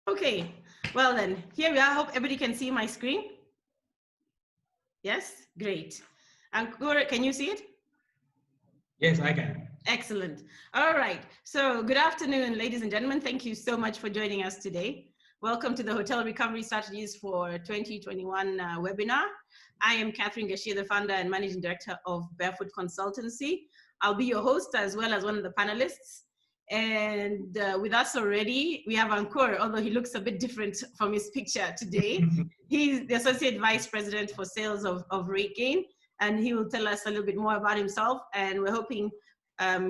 Okay, well then, here we are. I hope everybody can see my screen. Yes, great. Ankur, can you see it? Yes, I can. Excellent. All right. So good afternoon, ladies and gentlemen. Thank you so much for joining us today. Welcome to the Hotel Recovery Strategies for 2021 webinar. I am Catherine Gashia, the founder and managing director of Barefoot Consultancy. I'll be your host as well as one of the panelists. And with us already, we have Ankur, although he looks a bit different from his picture today. He's the Associate Vice President for Sales of RateGain, and he will tell us a little bit more about himself. And we're hoping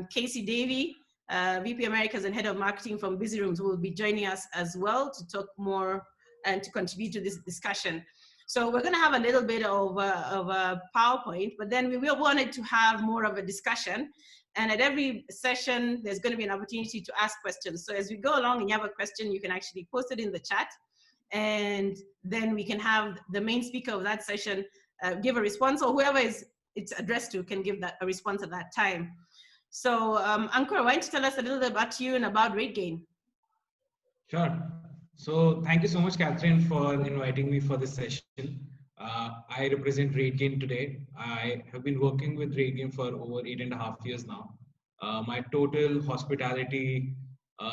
Casey Davey, VP Americas and Head of Marketing from Busy Rooms, will be joining us as well to talk more and to contribute to this discussion. So we're going to have a little bit of a PowerPoint, but then we will wanted to have more of a discussion. And at every session, there's going to be an opportunity to ask questions. So as we go along and you have a question, you can actually post it in the chat. And then we can have the main speaker of that session give a response, or whoever it's addressed to can give a response at that time. So Ankur, why don't you tell us a little bit about you and about RateGain? Sure. So thank you so much, Catherine, for inviting me for this session. I represent RateGain today. I have been working with RateGain for over 8.5 years now. My total hospitality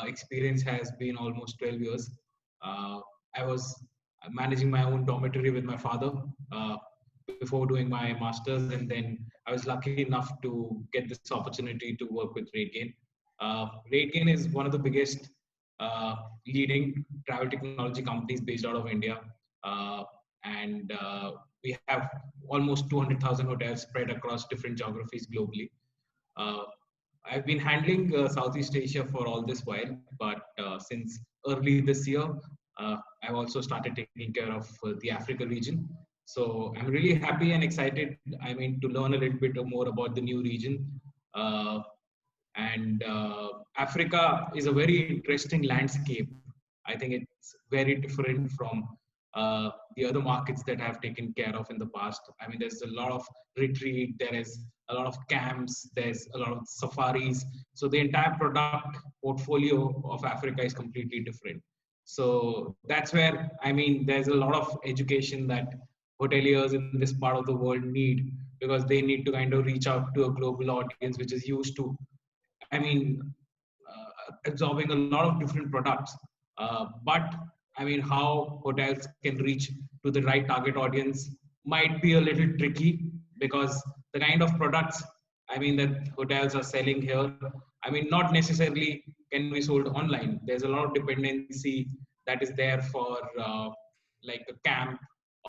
experience has been almost 12 years. I was managing my own dormitory with my father before doing my master's, and then I was lucky enough to get this opportunity to work with RateGain. RateGain is one of the biggest leading travel technology companies based out of India. And we have almost 200,000 hotels spread across different geographies globally. I've been handling Southeast Asia for all this while, but since early this year, I've also started taking care of the Africa region. So I'm really happy and excited, to learn a little bit more about the new region. Africa is a very interesting landscape. I think it's very different from the other markets that I've taken care of in the past. There's a lot of retreat, there is a lot of camps, there's a lot of safaris. So the entire product portfolio of Africa is completely different. So that's where, there's a lot of education that hoteliers in this part of the world need, because they need to kind of reach out to a global audience which is used to absorbing a lot of different products. But how hotels can reach to the right target audience might be a little tricky, because the kind of products that hotels are selling here, not necessarily can be sold online. There's a lot of dependency that is there for like a camp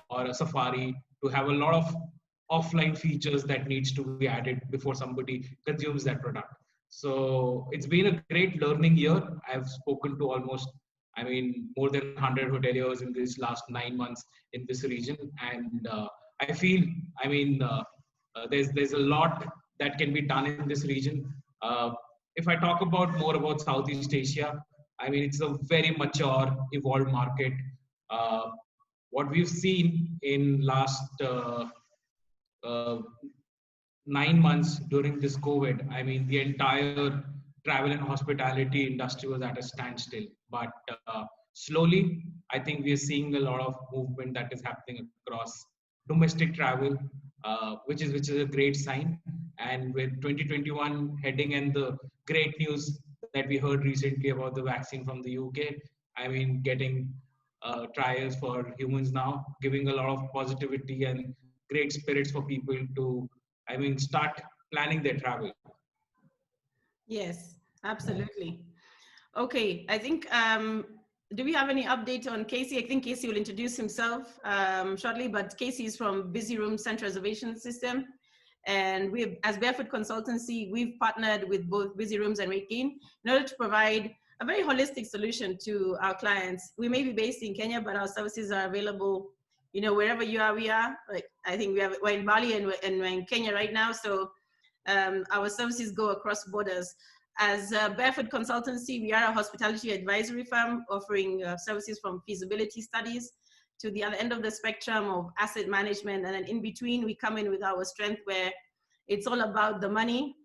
or a safari to have a lot of offline features that needs to be added before somebody consumes that product. So it's been a great learning year. I've spoken to almost, more than 100 hoteliers in these last 9 months in this region. And I feel, there's a lot that can be done in this region. If I talk about more about Southeast Asia, it's a very mature, evolved market. What we've seen in last 9 months during this COVID, the entire travel and hospitality industry was at a standstill. But slowly, I think we are seeing a lot of movement that is happening across domestic travel, which is a great sign. And with 2021 heading and the great news that we heard recently about the vaccine from the UK, getting trials for humans now, giving a lot of positivity and great spirits for people to start planning their travel. Yes, absolutely. Okay, I think, do we have any update on Casey? I think Casey will introduce himself shortly, but Casey is from Busy Rooms Central Reservation System. And we, as Barefoot Consultancy, we've partnered with both Busy Rooms and RateGain in order to provide a very holistic solution to our clients. We may be based in Kenya, but our services are available, wherever you are, we are. Like, I think we're in Bali and we're in Kenya right now. So our services go across borders. As Barefoot Consultancy, we are a hospitality advisory firm offering services from feasibility studies to the other end of the spectrum of asset management. And then in between, we come in with our strength where it's all about the money,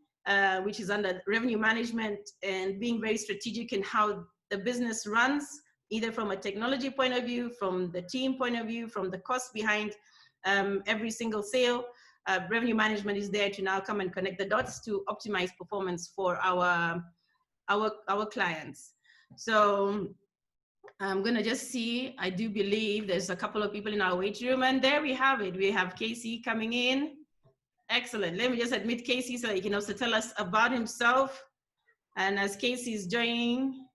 which is under revenue management and being very strategic in how the business runs either from a technology point of view, from the team point of view, from the cost behind every single sale. Revenue management is there to now come and connect the dots to optimize performance for our clients. So I'm gonna just see, I do believe there's a couple of people in our waiting room, and there we have it. We have Casey coming in. Excellent. Let me just admit Casey so he can also tell us about himself. And as Casey is joining,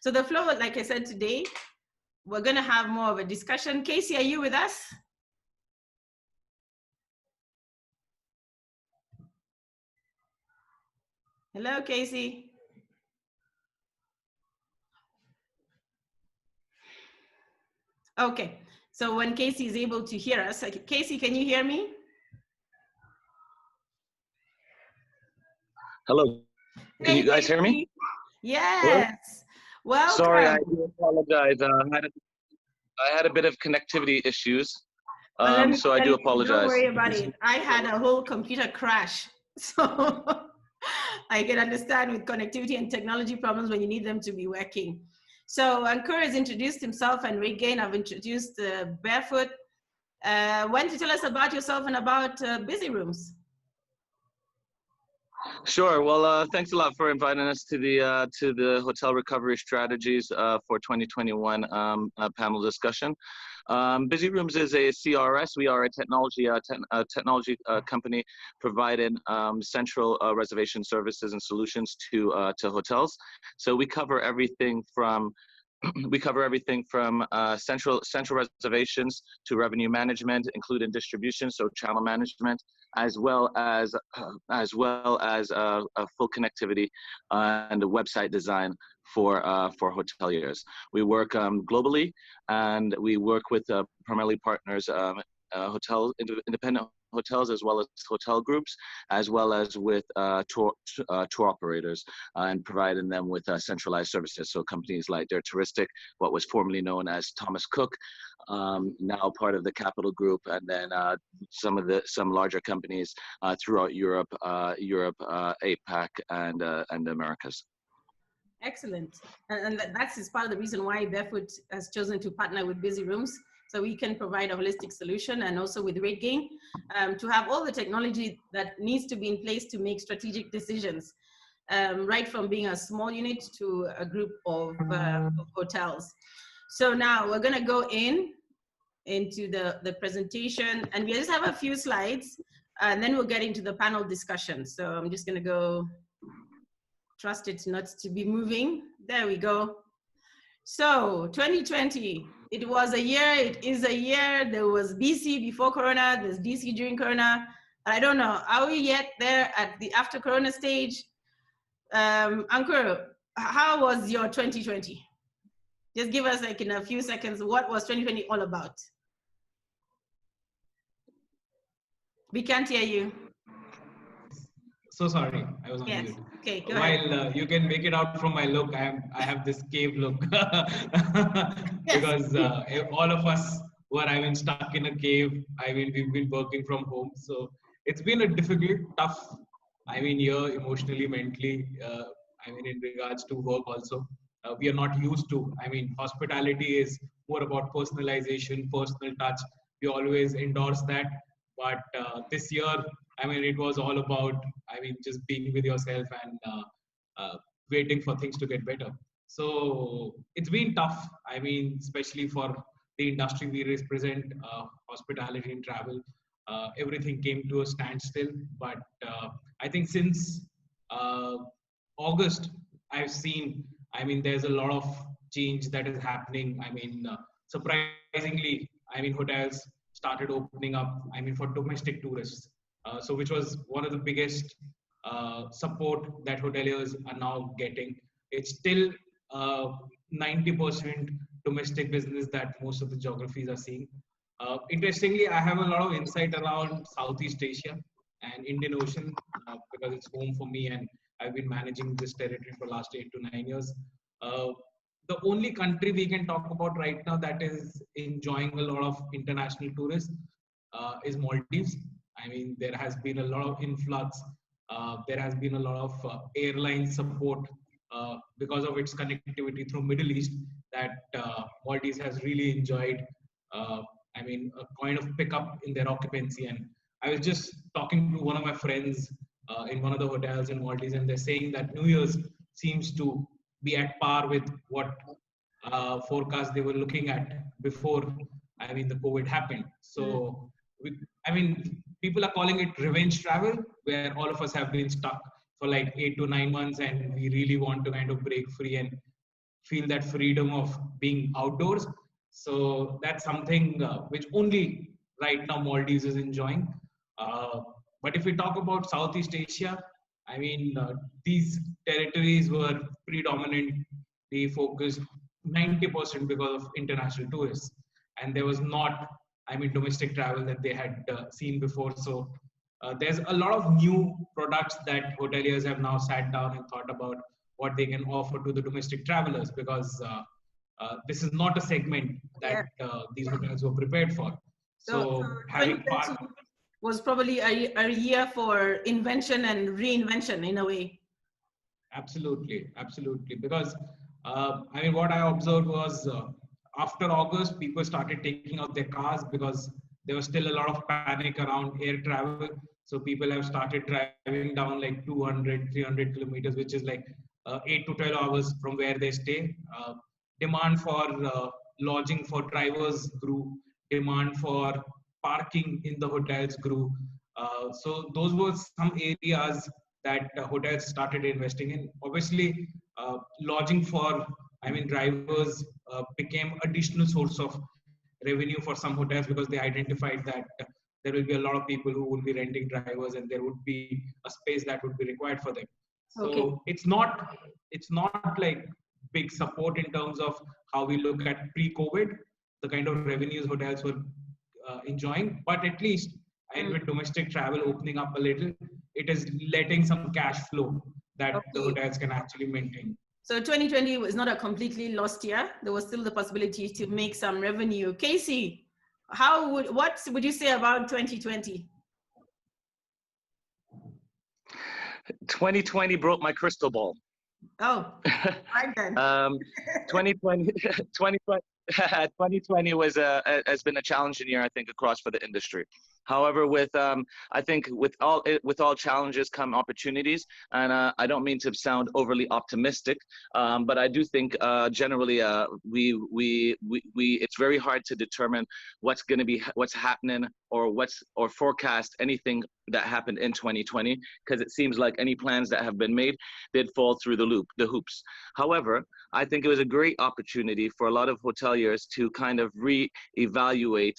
so the flow, like I said today, we're gonna have more of a discussion. Casey, are you with us? Hello, Casey. Okay, so when Casey is able to hear us, Casey, can you hear me? Hello. Can you guys hear me? Yes. Well, sorry, I do apologize. I had a bit of connectivity issues, so I do apologize. Don't worry about it. I had a whole computer crash, so I can understand with connectivity and technology problems when you need them to be working. So Ankur has introduced himself, and RateGain, I've introduced Barefoot. Why don't you tell us about yourself and about Busy Rooms? Sure. Well, thanks a lot for inviting us to the Hotel Recovery Strategies for 2021 panel discussion. Busy Rooms is a CRS. We are a technology company providing central reservation services and solutions to hotels. So we cover everything from central reservations to revenue management, including distribution, so channel management, as well as a full connectivity and a website design for hoteliers. We work globally, and we work with primarily partners, independent hotels, as well as hotel groups, as well as with tour operators, and providing them with centralized services. So companies like Dare Touristic, what was formerly known as Thomas Cook, now part of the Capital Group, and then some larger companies throughout Europe, APAC, and the Americas. Excellent. And that's part of the reason why Barefoot has chosen to partner with Busy Rooms, so we can provide a holistic solution, and also with RateGain, to have all the technology that needs to be in place to make strategic decisions, right from being a small unit to a group of hotels. So now we're gonna go into the presentation, and we just have a few slides, and then we'll get into the panel discussion. So I'm just gonna go, trust it not to be moving. There we go. So 2020, it was a year, it is a year. There was BC before Corona, there's DC during Corona. I don't know, are we yet there at the after Corona stage? Ankur, how was your 2020? Just give us like in a few seconds, what was 2020 all about? We can't hear you. So sorry, I was on Yes. mute. Okay, go ahead. While you can make it out from my look, I have this cave look because all of us who are stuck in a cave. We've been working from home, so it's been a difficult, tough year emotionally, mentally. In regards to work also, we are not used to. Hospitality is more about personalization, personal touch. We always endorse that, but this year, it was all about, just being with yourself and waiting for things to get better. So it's been tough. Especially for the industry we represent, hospitality and travel. Everything came to a standstill. But I think since August, I've seen, there's a lot of change that is happening. Surprisingly, hotels started opening up, for domestic tourists. So which was one of the biggest support that hoteliers are now getting. It's still 90% domestic business that most of the geographies are seeing. Interestingly, I have a lot of insight around Southeast Asia and Indian Ocean because it's home for me, and I've been managing this territory for the last 8 to 9 years. The only country we can talk about right now that is enjoying a lot of international tourists is Maldives. There has been a lot of influx. There has been a lot of airline support because of its connectivity through Middle East, that Maldives has really enjoyed, a kind of pickup in their occupancy. And I was just talking to one of my friends in one of the hotels in Maldives, and they're saying that New Year's seems to be at par with what forecast they were looking at before, the COVID happened. So, people are calling it revenge travel, where all of us have been stuck for like 8 to 9 months, and we really want to kind of break free and feel that freedom of being outdoors. So that's something which only right now Maldives is enjoying. But if we talk about Southeast Asia, these territories were predominantly focused 90% because of international tourists, and there was not, domestic travel that they had seen before. So there's a lot of new products that hoteliers have now sat down and thought about what they can offer to the domestic travelers, because this is not a segment that these hotels were prepared for. So having 2020 was probably a year for invention and reinvention in a way. Absolutely, absolutely. Because what I observed was after August, people started taking out their cars because there was still a lot of panic around air travel. So people have started driving down like 200, 300 kilometers, which is like 8 to 12 hours from where they stay. Demand for lodging for drivers grew. Demand for parking in the hotels grew. So those were some areas that hotels started investing in. Obviously, lodging for, drivers became additional source of revenue for some hotels, because they identified that there will be a lot of people who will be renting drivers, and there would be a space that would be required for them. So it's not like big support in terms of how we look at pre-COVID, the kind of revenues hotels were enjoying, but at least with domestic travel opening up a little, it is letting some cash flow that the hotels can actually maintain. So 2020 was not a completely lost year. There was still the possibility to make some revenue. Casey, what would you say about 2020? 2020 broke my crystal ball. Oh, right then. 2020 has been a challenging year, I think, across for the industry. However, I think with all challenges come opportunities, and I don't mean to sound overly optimistic, but I do think generally it's very hard to determine what's happening or forecast anything that happened in 2020, because it seems like any plans that have been made did fall through the hoops. However, I think it was a great opportunity for a lot of hoteliers to kind of reevaluate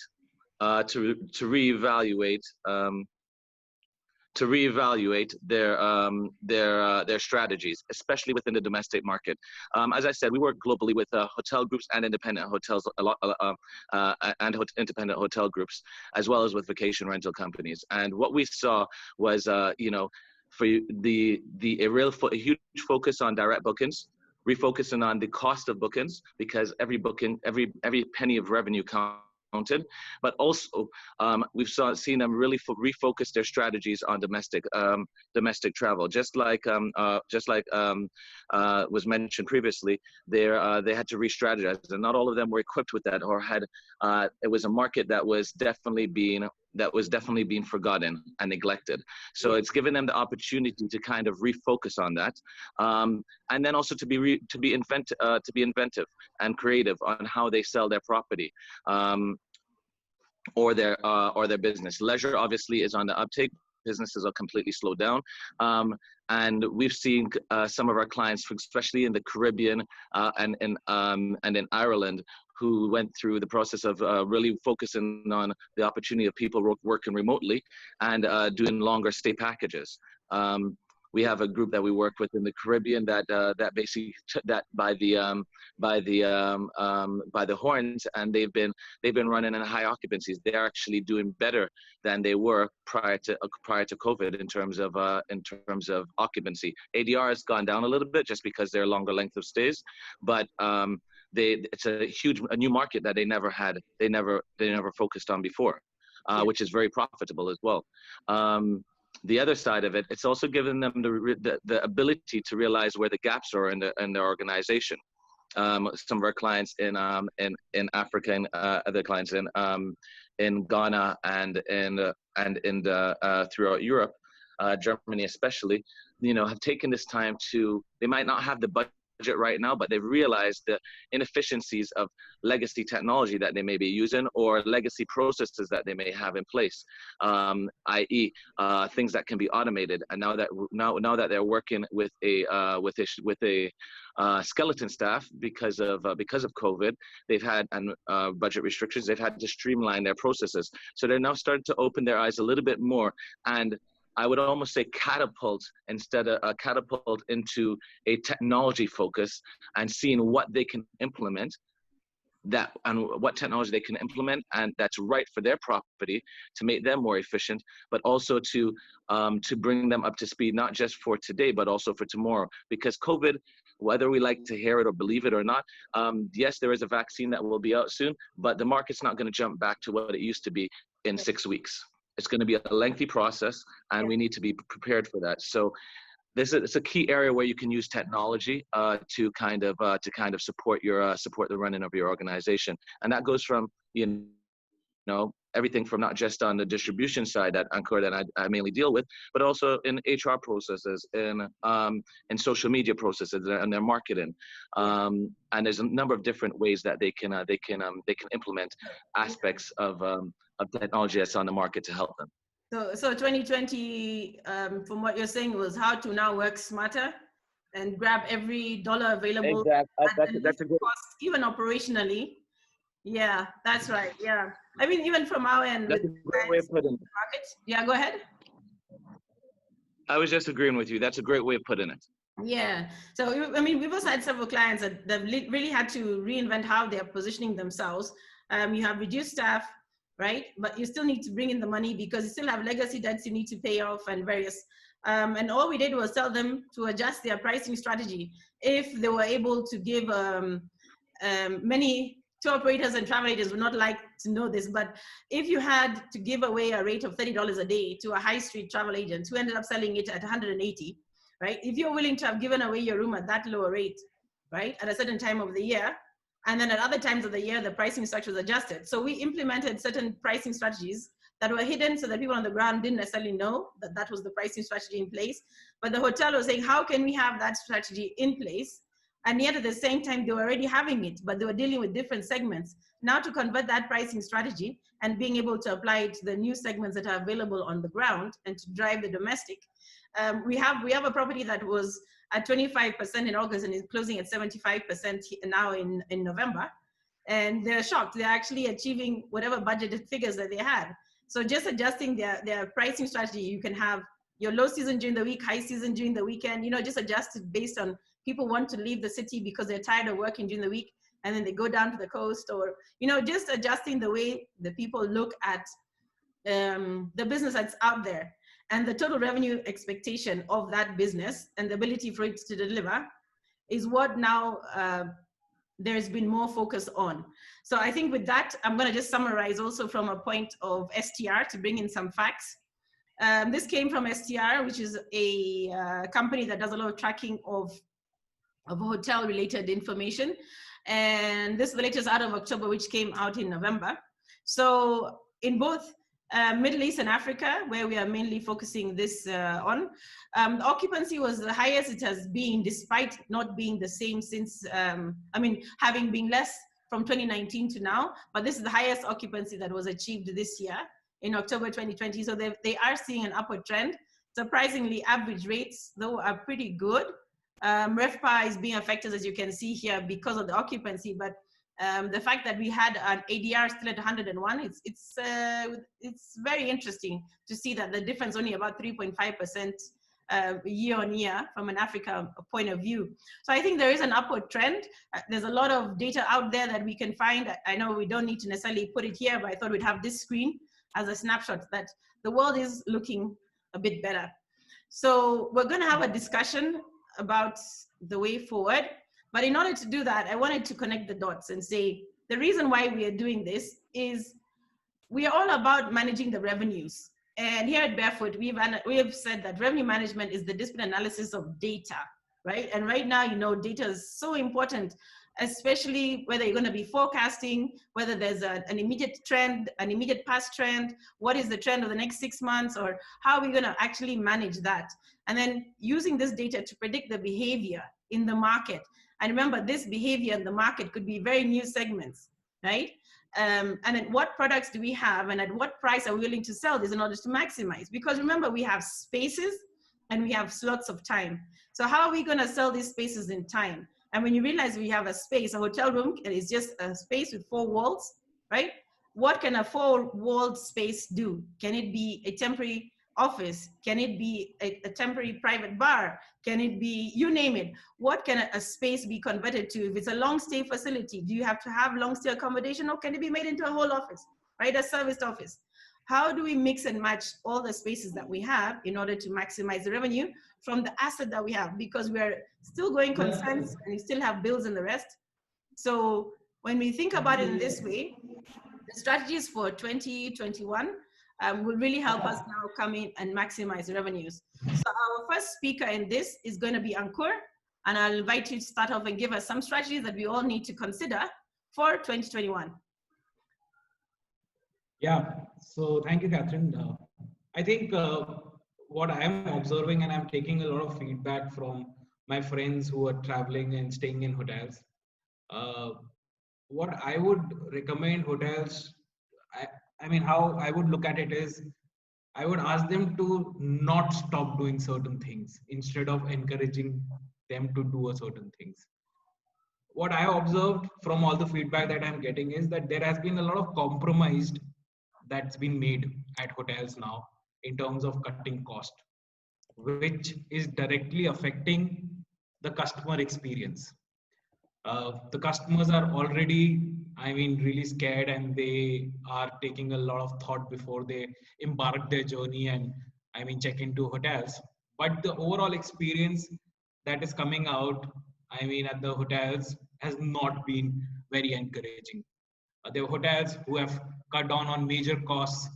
their strategies, especially within the domestic market. As I said, we work globally with hotel groups and independent hotels independent hotel groups, as well as with vacation rental companies. And what we saw was, a huge focus on direct bookings, refocusing on the cost of bookings, because every booking, every penny of revenue counted, but also we've seen them really refocus their strategies on domestic travel. Just like was mentioned previously, they had to re-strategize, and not all of them were equipped with that, or had it was a market that was definitely being forgotten and neglected. So it's given them the opportunity to kind of refocus on that, and then also to be inventive and creative on how they sell their property. Or their business. Leisure obviously is on the uptake. Businesses are completely slowed down, and we've seen some of our clients, especially in the Caribbean and in Ireland, who went through the process of really focusing on the opportunity of people working remotely and doing longer stay packages. We have a group that we work with in the Caribbean that basically by the horns, and they've been running in high occupancies. They're actually doing better than they were prior to COVID in terms of occupancy. ADR has gone down a little bit just because they're longer length of stays, but it's a new market that they never focused on before, which is very profitable as well. the other side of it, it's also given them the ability to realize where the gaps are in their organization. Some of our clients in Africa and other clients in Ghana and throughout Europe, Germany especially, have taken this time to, they might not have the budget right now, but they've realized the inefficiencies of legacy technology that they may be using or legacy processes that they may have in place, i.e. Things that can be automated. And now that they're working with a skeleton staff because of COVID, they've had budget restrictions. They've had to streamline their processes. So they're now starting to open their eyes a little bit more, and I would almost say catapult into a technology focus and seeing what they can implement what technology they can implement and that's right for their property to make them more efficient, but also to bring them up to speed, not just for today, but also for tomorrow. Because COVID, whether we like to hear it or believe it or not, yes, there is a vaccine that will be out soon, but the market's not going to jump back to what it used to be in 6 weeks. It's going to be a lengthy process, and we need to be prepared for that. So it's a key area where you can use technology to kind of support the running of your organization, and that goes from everything from not just on the distribution side that Ankur that I mainly deal with, but also in HR processes, in social media processes, and their marketing, and there's a number of different ways that they can implement aspects of technology that's on the market to help them. So 2020, from what you're saying, was how to now work smarter and grab every dollar available. Exactly. That's a good cost, even operationally. Yeah, that's right. Yeah, I mean, even from our end. That's a great way of putting it. Yeah, go ahead. I was just agreeing with you. That's a great way of putting it. Yeah. So, I mean, we've also had several clients that really had to reinvent how they're positioning themselves. You have reduced staff, right? But you still need to bring in the money because you still have legacy debts you need to pay off and various. And all we did was tell them to adjust their pricing strategy. If they were able to give many tour operators and travel agents would not like to know this, but if you had to give away a rate of $30 a day to a high street travel agent who ended up selling it at 180, right? If you're willing to have given away your room at that lower rate, right, at a certain time of the year, and then at other times of the year, the pricing structure was adjusted. So we implemented certain pricing strategies that were hidden so that people on the ground didn't necessarily know that that was the pricing strategy in place. But the hotel was saying, how can we have that strategy in place? And yet at the same time, they were already having it, but they were dealing with different segments. Now to convert that pricing strategy and being able to apply it to the new segments that are available on the ground and to drive the domestic. We have a property that was at 25% in August and is closing at 75% now in November. And they're shocked. They're actually achieving whatever budgeted figures that they had. So just adjusting their pricing strategy, you can have your low season during the week, high season during the weekend, just adjust it based on people want to leave the city because they're tired of working during the week and then they go down to the coast, or, just adjusting the way the people look at the business that's out there and the total revenue expectation of that business and the ability for it to deliver is what now there's been more focus on. So I think with that, I'm going to just summarize also from a point of STR to bring in some facts. This came from STR, which is a company that does a lot of tracking of hotel related information. And this is the latest out of October, which came out in November. So in both Middle East and Africa, where we are mainly focusing this on, the occupancy was the highest it has been, despite not being the same since, having been less from 2019 to now, but this is the highest occupancy that was achieved this year in October 2020. So they are seeing an upward trend. Surprisingly, average rates, though, are pretty good. RevPAR is being affected, as you can see here, because of the occupancy, but the fact that we had an ADR still at 101, it's very interesting to see that the difference only about 3.5% year on year from an Africa point of view. So I think there is an upward trend. There's a lot of data out there that we can find. I know we don't need to necessarily put it here, but I thought we'd have this screen as a snapshot that the world is looking a bit better. So we're going to have a discussion about the way forward. But in order to do that, I wanted to connect the dots and say, the reason why we are doing this is we are all about managing the revenues. And here at Barefoot, we have said that revenue management is the discipline analysis of data, right? And right now, you know, data is so important, especially whether you're going to be forecasting, whether there's an immediate trend, an immediate past trend, what is the trend of the next 6 months, or how are we going to actually manage that? And then using this data to predict the behavior in the market. And remember, this behavior in the market could be very new segments, right? And then what products do we have, and at what price are we willing to sell this in order to maximize? Because remember, we have spaces and we have slots of time. So how are we going to sell these spaces in time? And when you realize we have a space, a hotel room is just a space with 4 walls, right? What can a 4-walled space do? Can it be a temporary office? Can it be a temporary private bar? Can it be, you name it? What can a space be converted to? If it's a long stay facility, do you have to have long stay accommodation, or can it be made into a whole office, right? A serviced office. How do we mix and match all the spaces that we have in order to maximize the revenue from the asset that we have? Because we're still going concerns and we still have bills and the rest. So when we think about it in this way, the strategies for 2021 will really help us now come in and maximize the revenues. So our first speaker in this is going to be Ankur, and I'll invite you to start off and give us some strategies that we all need to consider for 2021. Yeah, so thank you, Catherine. I think what I am observing, and I'm taking a lot of feedback from my friends who are traveling and staying in hotels. What I would recommend hotels, I mean, how I would look at it is, I would ask them to not stop doing certain things instead of encouraging them to do a certain things. What I observed from all the feedback that I'm getting is that there has been a lot of compromise that's been made at hotels now in terms of cutting cost, which is directly affecting the customer experience. The customers are already, I mean, really scared, and they are taking a lot of thought before they embark their journey and, I mean, check into hotels. But the overall experience that is coming out, I mean, at the hotels has not been very encouraging. There are hotels who have cut down on major costs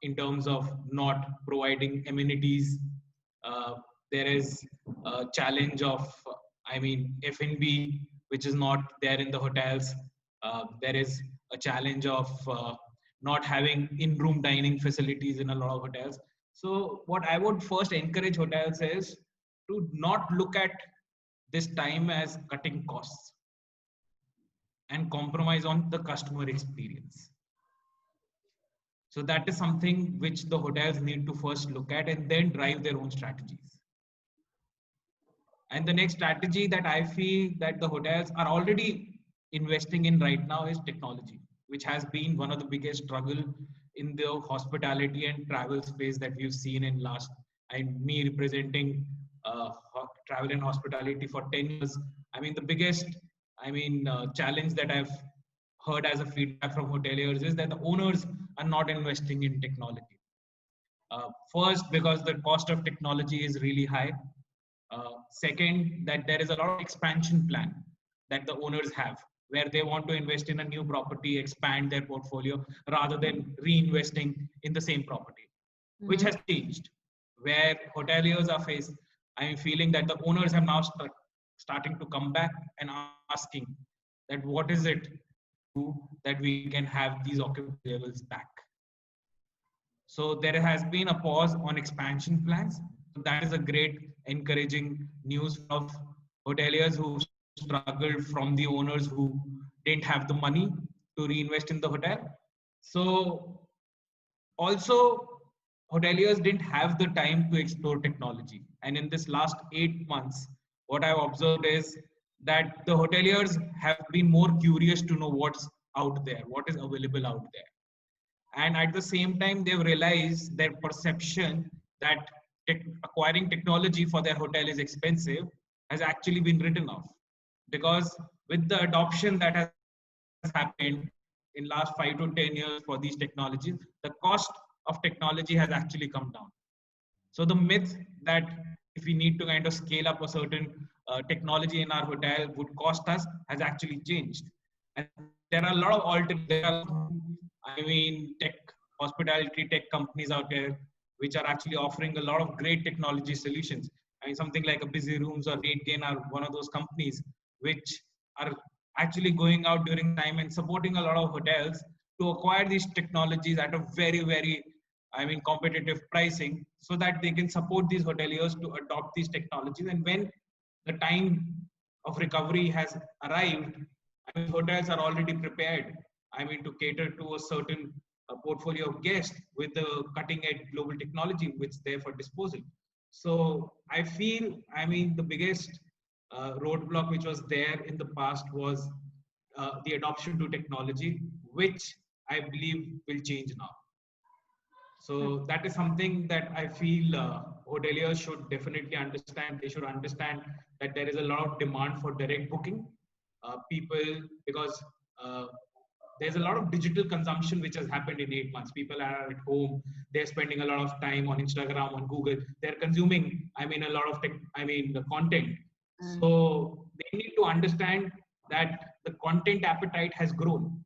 in terms of not providing amenities. There is a challenge of, I mean, F&B, which is not there in the hotels. There is a challenge of not having in-room dining facilities in a lot of hotels. So what I would first encourage hotels is to not look at this time as cutting costs and compromise on the customer experience. So that is something which the hotels need to first look at and then drive their own strategies. And the next strategy that I feel that the hotels are already investing in right now is technology, which has been one of the biggest struggle in the hospitality and travel space that we've seen in last, and me representing travel and hospitality for 10 years. I mean, the biggest, challenge that I've heard as a feedback from hoteliers is that the owners are not investing in technology. First, because the cost of technology is really high. Second, that there is a lot of expansion plan that the owners have, where they want to invest in a new property, expand their portfolio, rather than reinvesting in the same property, which has changed, where hoteliers are feeling that the owners have now starting to come back and asking that what is it that we can have these occupancy levels back. So there has been a pause on expansion plans. So that is a great encouraging news of hoteliers who struggled from the owners who didn't have the money to reinvest in the hotel. So also hoteliers didn't have the time to explore technology. And in this last 8 months, what I've observed is that the hoteliers have been more curious to know what's out there, what is available out there. And at the same time, they've realized their perception that acquiring technology for their hotel is expensive has actually been written off. Because with the adoption that has happened in last 5 to 10 years for these technologies, the cost of technology has actually come down. So the myth that if we need to kind of scale up a certain technology in our hotel would cost us has actually changed. And there are a lot of tech hospitality tech companies out there, which are actually offering a lot of great technology solutions. I mean, something like a Busy Rooms or RateGain are one of those companies which are actually going out during time and supporting a lot of hotels to acquire these technologies at a very, very, I mean, competitive pricing, so that they can support these hoteliers to adopt these technologies. And when the time of recovery has arrived, I mean, hotels are already prepared, I mean, to cater to a certain portfolio of guests with the cutting edge global technology which is there for disposal. So I feel, I mean, the biggest roadblock which was there in the past was the adoption to technology, which I believe will change now. So that is something that I feel hoteliers should definitely understand. They should understand that there is a lot of demand for direct booking. Because there's a lot of digital consumption which has happened in 8 months. People are at home. They're spending a lot of time on Instagram, on Google. They're consuming, I mean, a lot of the content. So they need to understand that the content appetite has grown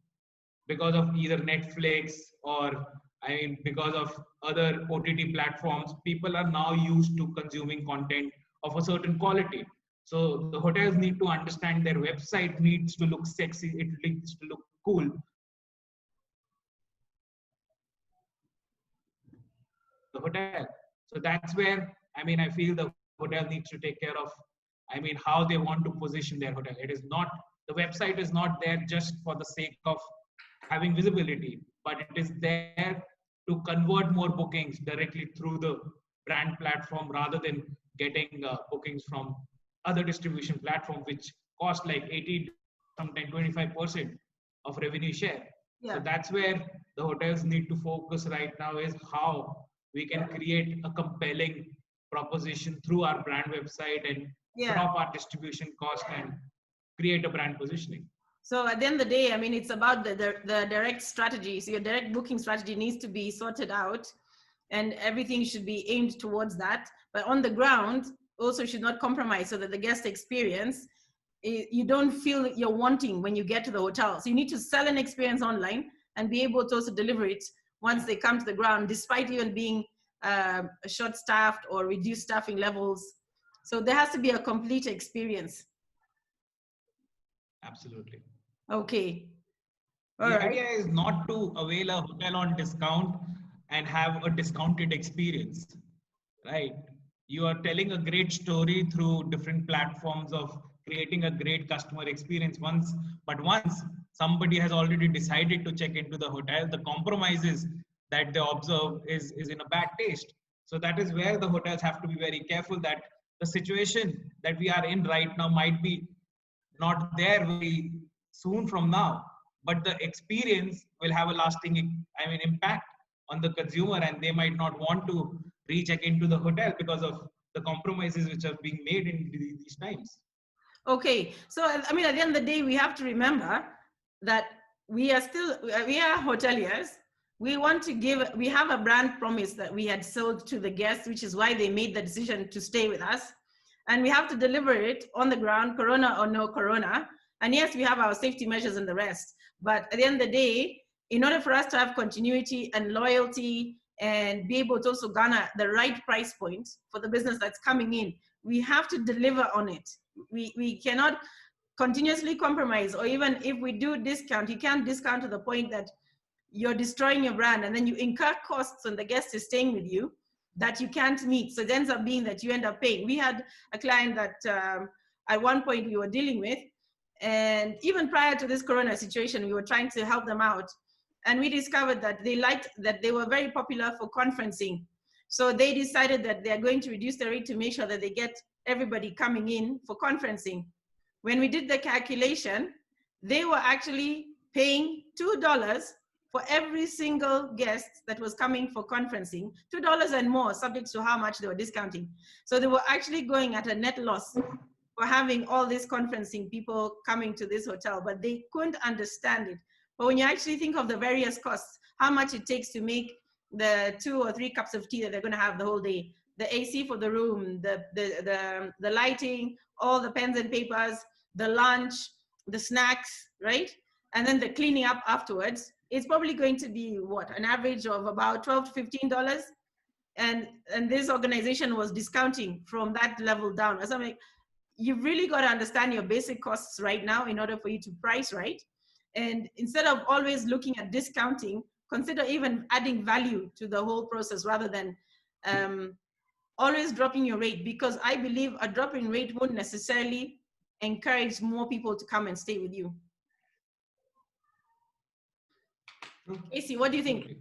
because of either Netflix or I mean, because of other OTT platforms. People are now used to consuming content of a certain quality. So the hotels need to understand their website needs to look sexy, it needs to look cool. The hotel. So that's where, I mean, I feel the hotel needs to take care of, I mean, how they want to position their hotel. It is not, the website is not there just for the sake of having visibility, but it is there to convert more bookings directly through the brand platform rather than getting bookings from other distribution platforms, which cost like 80, sometimes 25% of revenue share. Yeah. So that's where the hotels need to focus right now, is how we can create a compelling proposition through our brand website and drop our distribution cost and create a brand positioning. So at the end of the day, I mean, it's about the direct strategy. So your direct booking strategy needs to be sorted out and everything should be aimed towards that. But on the ground, also should not compromise so that the guest experience, you don't feel you're wanting when you get to the hotel. So you need to sell an experience online and be able to also deliver it once they come to the ground, despite even being short-staffed or reduced staffing levels. So there has to be a complete experience. Absolutely. Okay. All right. Idea is not to avail a hotel on discount and have a discounted experience, right? You are telling a great story through different platforms of creating a great customer experience once somebody has already decided to check into the hotel, the compromises that they observe is in a bad taste. So that is where the hotels have to be very careful that the situation that we are in right now might be not there very soon from now, but the experience will have a lasting, I mean, impact on the consumer, and they might not want to recheck into the hotel because of the compromises which are being made in these times. Okay, so I mean, at the end of the day, we have to remember that we are hoteliers. We have a brand promise that we had sold to the guests, which is why they made the decision to stay with us. And we have to deliver it on the ground, corona or no corona. And yes, we have our safety measures and the rest. But at the end of the day, in order for us to have continuity and loyalty and be able to also garner the right price point for the business that's coming in, we have to deliver on it. We cannot continuously compromise, or even if we do discount, you can't discount to the point that you're destroying your brand and then you incur costs when the guest is staying with you that you can't meet. So it ends up being that you end up paying. We had a client that at one point we were dealing with, and even prior to this corona situation, we were trying to help them out. And we discovered that they were very popular for conferencing. So they decided that they're going to reduce the rate to make sure that they get everybody coming in for conferencing. When we did the calculation, they were actually paying $2 for every single guest that was coming for conferencing, $2 and more, subject to how much they were discounting. So they were actually going at a net loss for having all these conferencing people coming to this hotel, but they couldn't understand it. But when you actually think of the various costs, how much it takes to make the 2 or 3 cups of tea that they're going to have the whole day, the AC for the room, the lighting, all the pens and papers, the lunch, the snacks, right? And then the cleaning up afterwards. it's probably going to be what, an average of about $12 to $15. And this organization was discounting from that level down. So I'm like, you've really got to understand your basic costs right now in order for you to price right. And instead of always looking at discounting, consider even adding value to the whole process rather than always dropping your rate, because I believe a drop in rate won't necessarily encourage more people to come and stay with you. Casey, what do you think?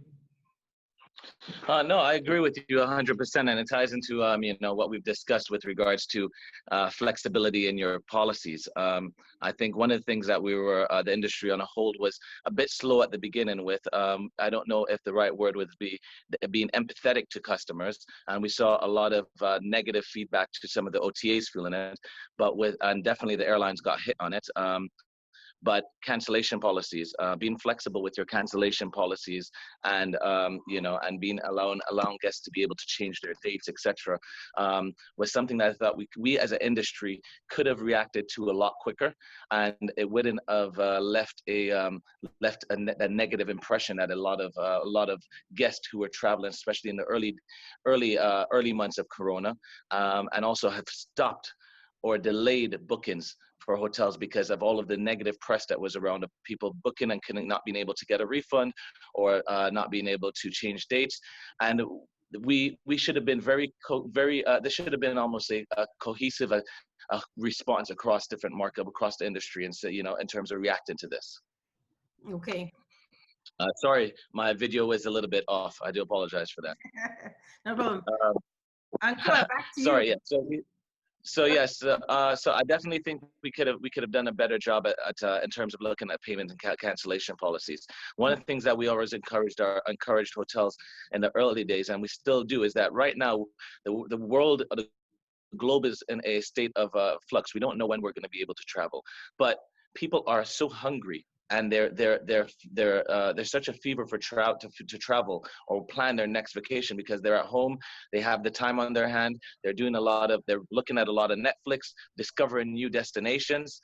No, I agree with you 100%, and it ties into you know, what we've discussed with regards to flexibility in your policies. I think one of the things that we were the industry on a whole was a bit slow at the beginning with. I don't know if the right word would be being empathetic to customers, and we saw a lot of negative feedback to some of the OTAs feeling it, but and definitely the airlines got hit on it. But cancellation policies, being flexible with your cancellation policies, and you know, and allowing guests to be able to change their dates, etc., was something that I thought we as an industry could have reacted to a lot quicker, and it wouldn't have left a negative impression at a lot of guests who were traveling, especially in the early months of Corona, and also have stopped or delayed bookings for hotels because of all of the negative press that was around of people booking and not being able to get a refund, or not being able to change dates. And we should have been this should have been almost a cohesive response across different market, across the industry, and so, you know, in terms of reacting to this. Okay. Sorry, my video was a little bit off. I do apologize for that. No problem. Ankura, back to sorry, you. yeah. So yes, so I definitely think we could have done a better job at in terms of looking at payment and cancellation policies. One of the things that we always encouraged hotels in the early days, and we still do, is that right now the world, the globe is in a state of flux. We don't know when we're going to be able to travel, but people are so hungry, and there's such a fever for to travel or plan their next vacation, because they're at home, they have the time on their hand, they're looking at a lot of Netflix, discovering new destinations,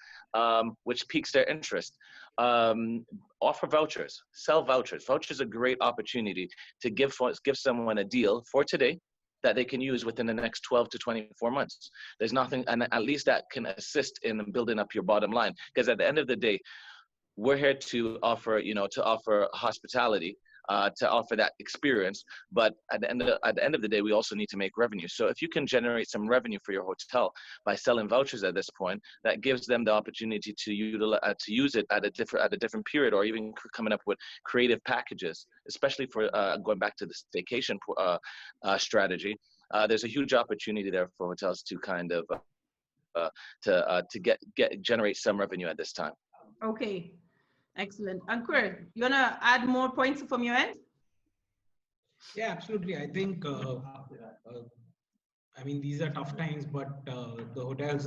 which piques their interest. Offer vouchers, sell vouchers. Vouchers are a great opportunity to give someone a deal for today that they can use within the next 12 to 24 months. There's nothing, and at least that can assist in building up your bottom line, because at the end of the day, we're here to offer, hospitality, to offer that experience. But at the end of the day, we also need to make revenue. So if you can generate some revenue for your hotel by selling vouchers at this point, that gives them the opportunity to use it at a different period, or even coming up with creative packages, especially for going back to the staycation strategy. There's a huge opportunity there for hotels to kind of generate some revenue at this time. Okay. Excellent. Ankur, you want to add more points from your end? Yeah, absolutely. I think, these are tough times, but the hotels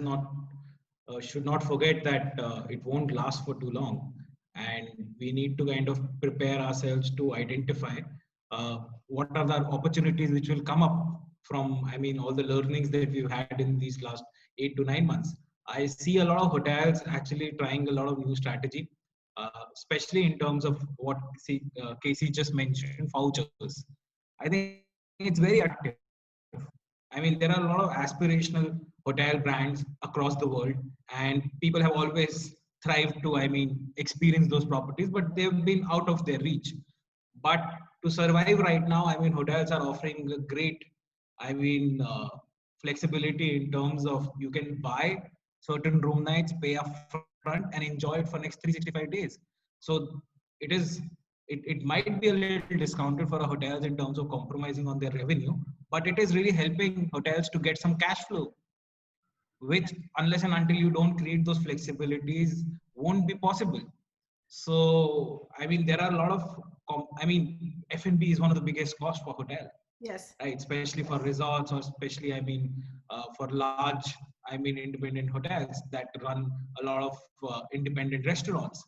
should not forget that it won't last for too long. And we need to kind of prepare ourselves to identify what are the opportunities which will come up from, all the learnings that we've had in these last 8 to 9 months. I see a lot of hotels actually trying a lot of new strategy. Especially in terms of what Casey just mentioned, vouchers. I think it's very active. There are a lot of aspirational hotel brands across the world, and people have always thrived to, experience those properties, but they've been out of their reach. But to survive right now, hotels are offering a great, flexibility in terms of you can buy certain room nights, pay up front, and enjoy it for next 365 days. So it might be a little discounted for our hotels in terms of compromising on their revenue, but it is really helping hotels to get some cash flow, which unless and until you don't create those flexibilities won't be possible. So there are a lot of F&B is one of the biggest costs for hotel. Yes. Right, especially for resorts, or especially for large independent hotels that run a lot of independent restaurants.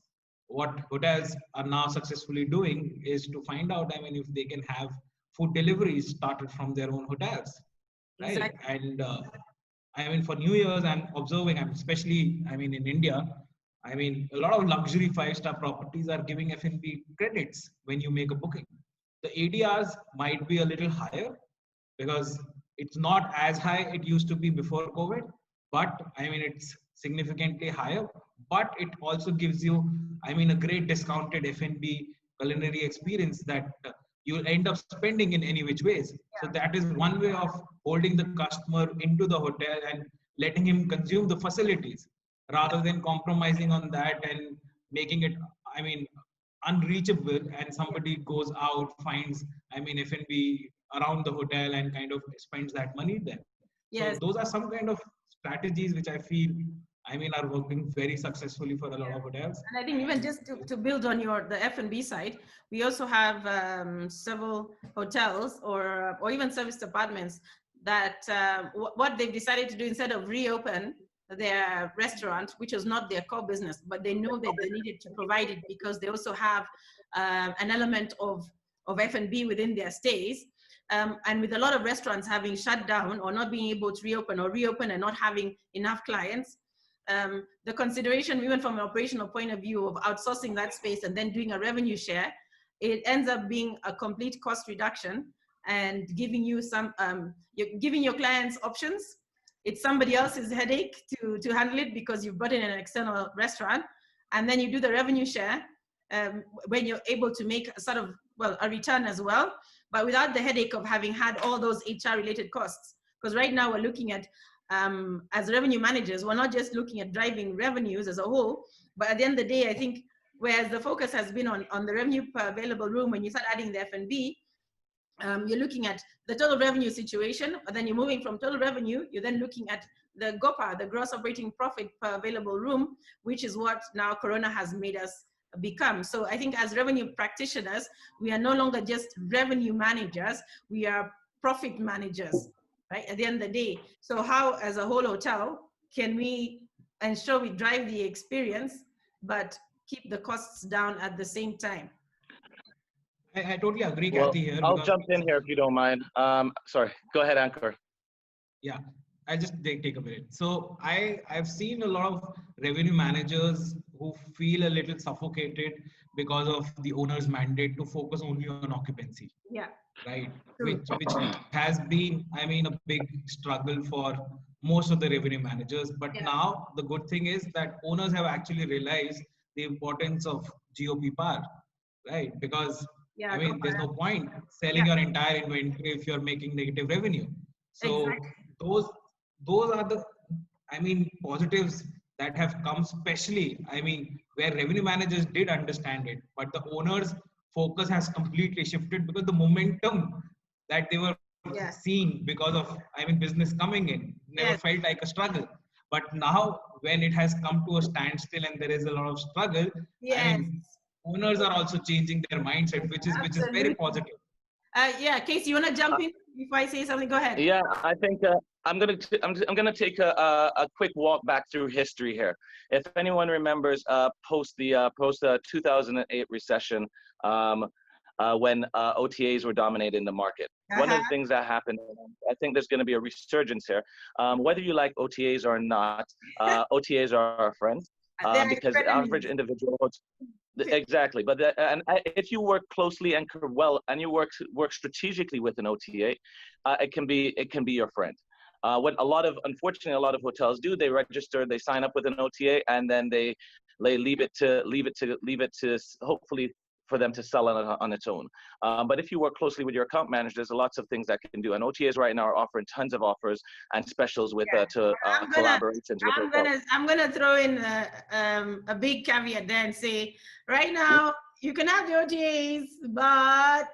What hotels are now successfully doing is to find out if they can have food deliveries started from their own hotels, right? Exactly. And for New Year's, I'm observing, especially in India, I mean, a lot of luxury five-star properties are giving F&B credits when you make a booking. The ADRs might be a little higher because it's not as high it used to be before COVID, but I mean, it's significantly higher, but it also gives you, I mean, a great discounted F&B culinary experience that you'll end up spending in any which ways. So that is one way of holding the customer into the hotel and letting him consume the facilities rather than compromising on that and making it, I mean, unreachable, and somebody goes out, finds, I mean, F&B around the hotel and kind of spends that money there. So Yes. those are some kind of strategies which I feel, I mean, are working very successfully for a lot of hotels. And I think even just to build on the F&B side, we also have several hotels or even service departments that what they've decided to do, instead of reopen their restaurant, which was not their core business, but they know that they needed to provide it because they also have an element of F&B within their stays. And with a lot of restaurants having shut down or not being able to reopen, or reopen and not having enough clients, the consideration, even from an operational point of view, of outsourcing that space and then doing a revenue share, it ends up being a complete cost reduction and giving you some, you're giving your clients options. It's somebody else's headache to handle it because you've brought in an external restaurant, and then you do the revenue share when you're able to make a sort of, well, a return as well, but without the headache of having had all those HR related costs. Because right now we're looking at, as revenue managers, we're not just looking at driving revenues as a whole, but at the end of the day, I think, whereas the focus has been on the revenue per available room, when you start adding the F&B, you're looking at the total revenue situation, but then you're moving from total revenue, you're then looking at the GOPA, the gross operating profit per available room, which is what now Corona has made us become. So I think as revenue practitioners, we are no longer just revenue managers, we are profit managers, right, at the end of the day. So how, as a whole hotel, can we ensure we drive the experience, but keep the costs down at the same time? I totally agree, Well, Kathy, here. I'll Because jump in here if you don't mind. Sorry, go ahead, Ankur. yeah, I'll just take a minute. So I've seen a lot of revenue managers who feel a little suffocated because of the owner's mandate to focus only on occupancy. Yeah. Right. True. Which has been, I mean, a big struggle for most of the revenue managers. But now the good thing is that owners have actually realized the importance of GOP power, right? Because I mean, there's no point selling your entire inventory if you're making negative revenue. So those are the, I mean, positives that have come, especially, I mean, where revenue managers did understand it, but the owners' focus has completely shifted because the momentum that they were seeing because of, I mean, business coming in never felt like a struggle. But now when it has come to a standstill and there is a lot of struggle, I mean, owners are also changing their mindset, which is very positive. Yeah, Casey, you want to jump in before I say something? Go ahead. Yeah, I think I'm gonna take a quick walk back through history here. If anyone remembers, post the 2008 recession, when OTAs were dominating the market. One of the things that happened, I think there's going to be a resurgence here. Whether you like OTAs or not, OTAs are our friends because the average individual. Exactly, but if you work closely and well, and you work strategically with an OTA, it can be your friend. What unfortunately a lot of hotels do, they register, they sign up with an OTA, and then they leave it to hopefully for them to sell on its own. But if you work closely with your account manager, there's lots of things that can do. And OTAs right now are offering tons of offers and specials with collaborations with hotels. I'm gonna throw in a big caveat there and say, right now you can have the OTAs, but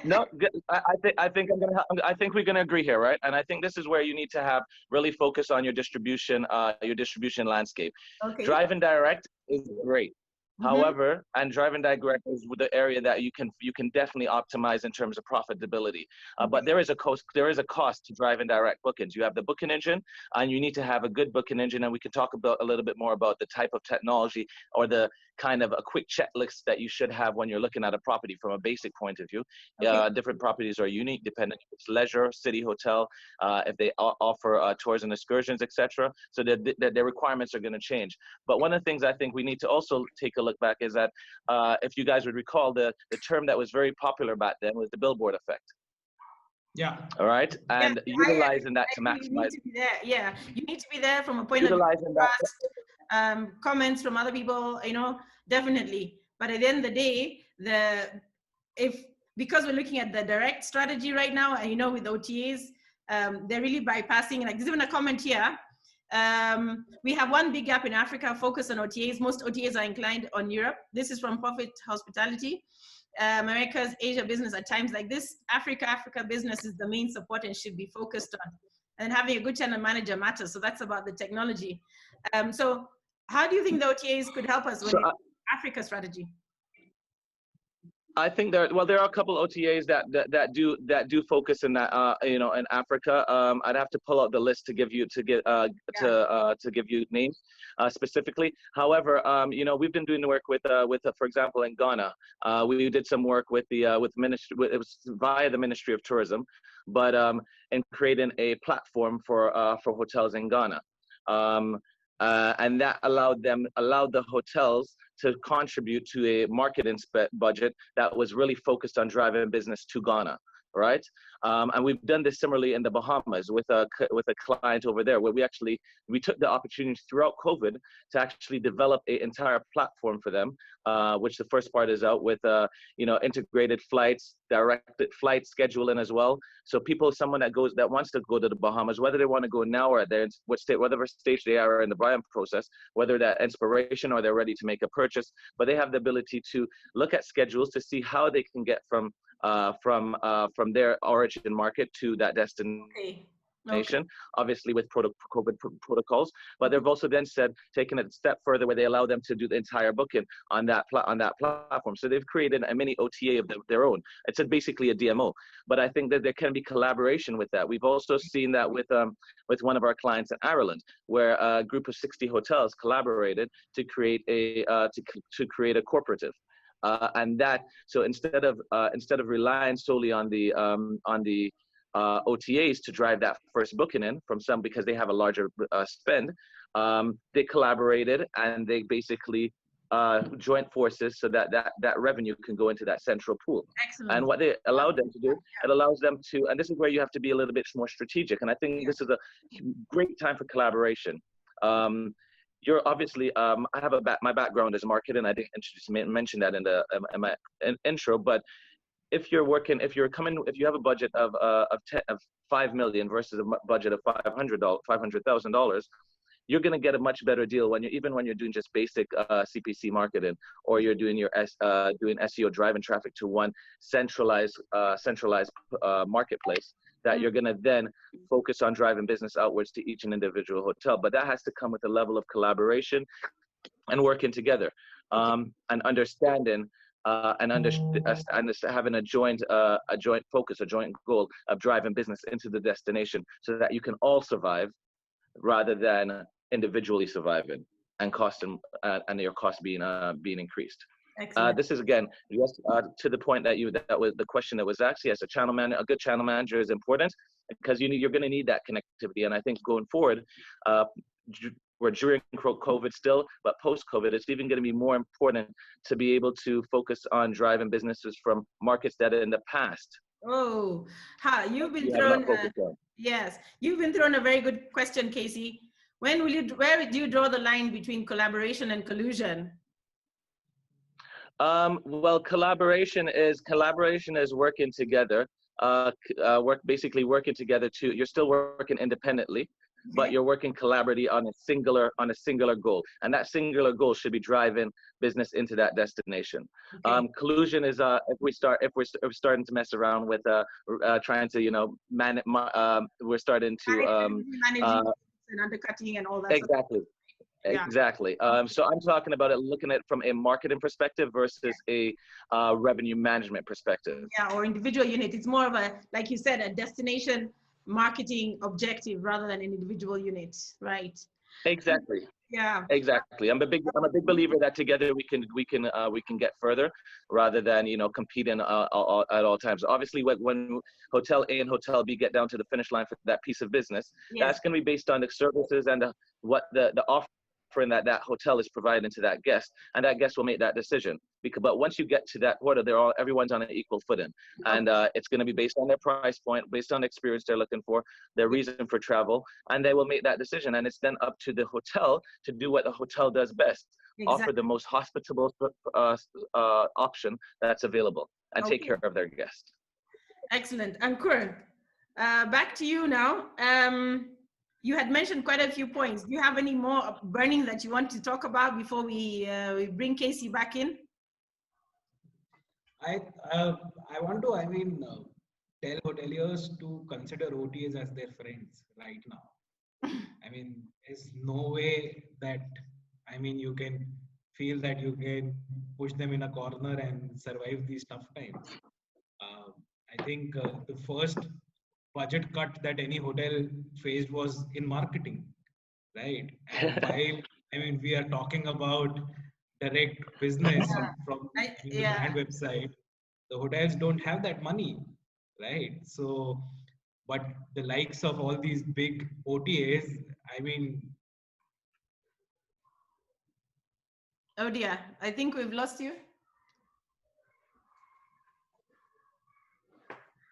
no, I think we're gonna agree here, right? And I think this is where you need to really focus on your distribution landscape. Okay. Driving direct is great. However, and driving direct is the area that you can definitely optimize in terms of profitability. But there is a cost to driving direct bookings. You have the booking engine, and you need to have a good booking engine. And we can talk a little bit more about the type of technology or the kind of a quick checklist that you should have when you're looking at a property from a basic point of view. Okay. Different properties are unique depending if it's leisure, city, hotel, if they offer tours and excursions, etc. So their requirements are going to change. But one of the things I think we need to also take a look back is that if you guys would recall, the term that was very popular back then was the billboard effect. Yeah. All right. And utilizing that to maximize. You need to be there. Yeah. You need to be there from a point of Utilizing that. Comments from other people, you know, definitely. But at the end of the day, because we're looking at the direct strategy right now, and you know, with OTAs, they're really bypassing. Like, there's even a comment here. We have one big gap in Africa, focus on OTAs. Most OTAs are inclined on Europe. This is from Profit Hospitality. America's Asia business at times like this. Africa business is the main support and should be focused on. And having a good channel manager matters. So that's about the technology. So how do you think the OTAs could help us with Africa strategy? I think there are a couple OTAs that do focus in that you know, in Africa. I'd have to pull out the list to give you names specifically. However, you know, we've been doing the work with for example, in Ghana, we did some work with ministry. It was via the Ministry of Tourism, but in creating a platform for hotels in Ghana. And that allowed the hotels to contribute to a marketing budget that was really focused on driving business to Ghana, right? And we've done this similarly in the Bahamas with a client over there, where we took the opportunity throughout COVID to actually develop an entire platform for them, which the first part is out with, you know, integrated flights, directed flight scheduling as well. So someone that wants to go to the Bahamas, whether they want to go now or whatever stage they are in the buying process, whether that inspiration or they're ready to make a purchase, but they have the ability to look at schedules to see how they can get from their origin market to that destination. Okay. Obviously with COVID protocols, but they've also then taken it a step further where they allow them to do the entire booking on that platform. So they've created a mini OTA of their own. It's basically a DMO, but I think that there can be collaboration with that. We've also seen that with one of our clients in Ireland, where a group of 60 hotels collaborated to create a cooperative. And that, so instead of relying solely on the OTAs to drive that first booking in from some, because they have a larger spend, they collaborated and they basically joint forces so that revenue can go into that central pool. Excellent. And what they allowed them to do, it allows them to, and this is where you have to be a little bit more strategic. And I think this is a great time for collaboration. You're obviously, I have my background is marketing. I didn't mention that in my intro, but if you have a budget of $5 million versus a budget of $500,000, you're going to get a much better deal when you're doing just basic CPC marketing, or you're doing doing SEO, driving traffic to one centralized marketplace, that you're going to then focus on driving business outwards to each and individual hotel. But that has to come with a level of collaboration and working together, and understanding and having a joint focus, a joint goal of driving business into the destination, so that you can all survive rather than individually surviving and your cost being increased. This is again, yes, to the point that was the question that was asked. Yes, a good channel manager is important, because you're going to need that connectivity. And I think going forward, we're during COVID still, but post-COVID, it's even going to be more important to be able to focus on driving businesses from markets that are in the past. Oh, you've been thrown. Yes, you've been thrown a very good question, Casey. Where do you draw the line between collaboration and collusion? Well, collaboration is working together. Basically working together too. You're still working independently, but you're working collaboratively on a singular goal, and that singular goal should be driving business into that destination. Collusion is if we're starting to mess around with trying to we're starting to and undercutting and all that. Exactly. Exactly. So I'm talking about it, looking at it from a marketing perspective versus a revenue management perspective. Yeah, or individual unit. It's more of like you said, a destination marketing objective rather than an individual unit, right? Exactly. Yeah. Exactly. I'm a big believer that together we can get further rather than, competing at all times. Obviously, when Hotel A and Hotel B get down to the finish line for that piece of business, Yes. that's going to be based on the services and what the offering that hotel is providing to that guest, and that guest will make that decision. But once you get to that order, everyone's on an equal footing, and it's going to be based on their price point, based on the experience they're looking for, their reason for travel, and they will make that decision. And it's then up to the hotel to do what the hotel does best: offer the most hospitable option that's available, and take care of their guests. Excellent. Ankur, back to you now. You had mentioned quite a few points. Do you have any more burning that you want to talk about before we bring Casey back in? I want to, tell hoteliers to consider OTAs as their friends right now. There's no way that, you can feel that you can push them in a corner and survive these tough times. I think the first budget cut that any hotel faced was in marketing, right? And while we are talking about direct business from the brand website, the hotels don't have that money, right? So, but the likes of all these big OTAs, Oh dear, I think we've lost you.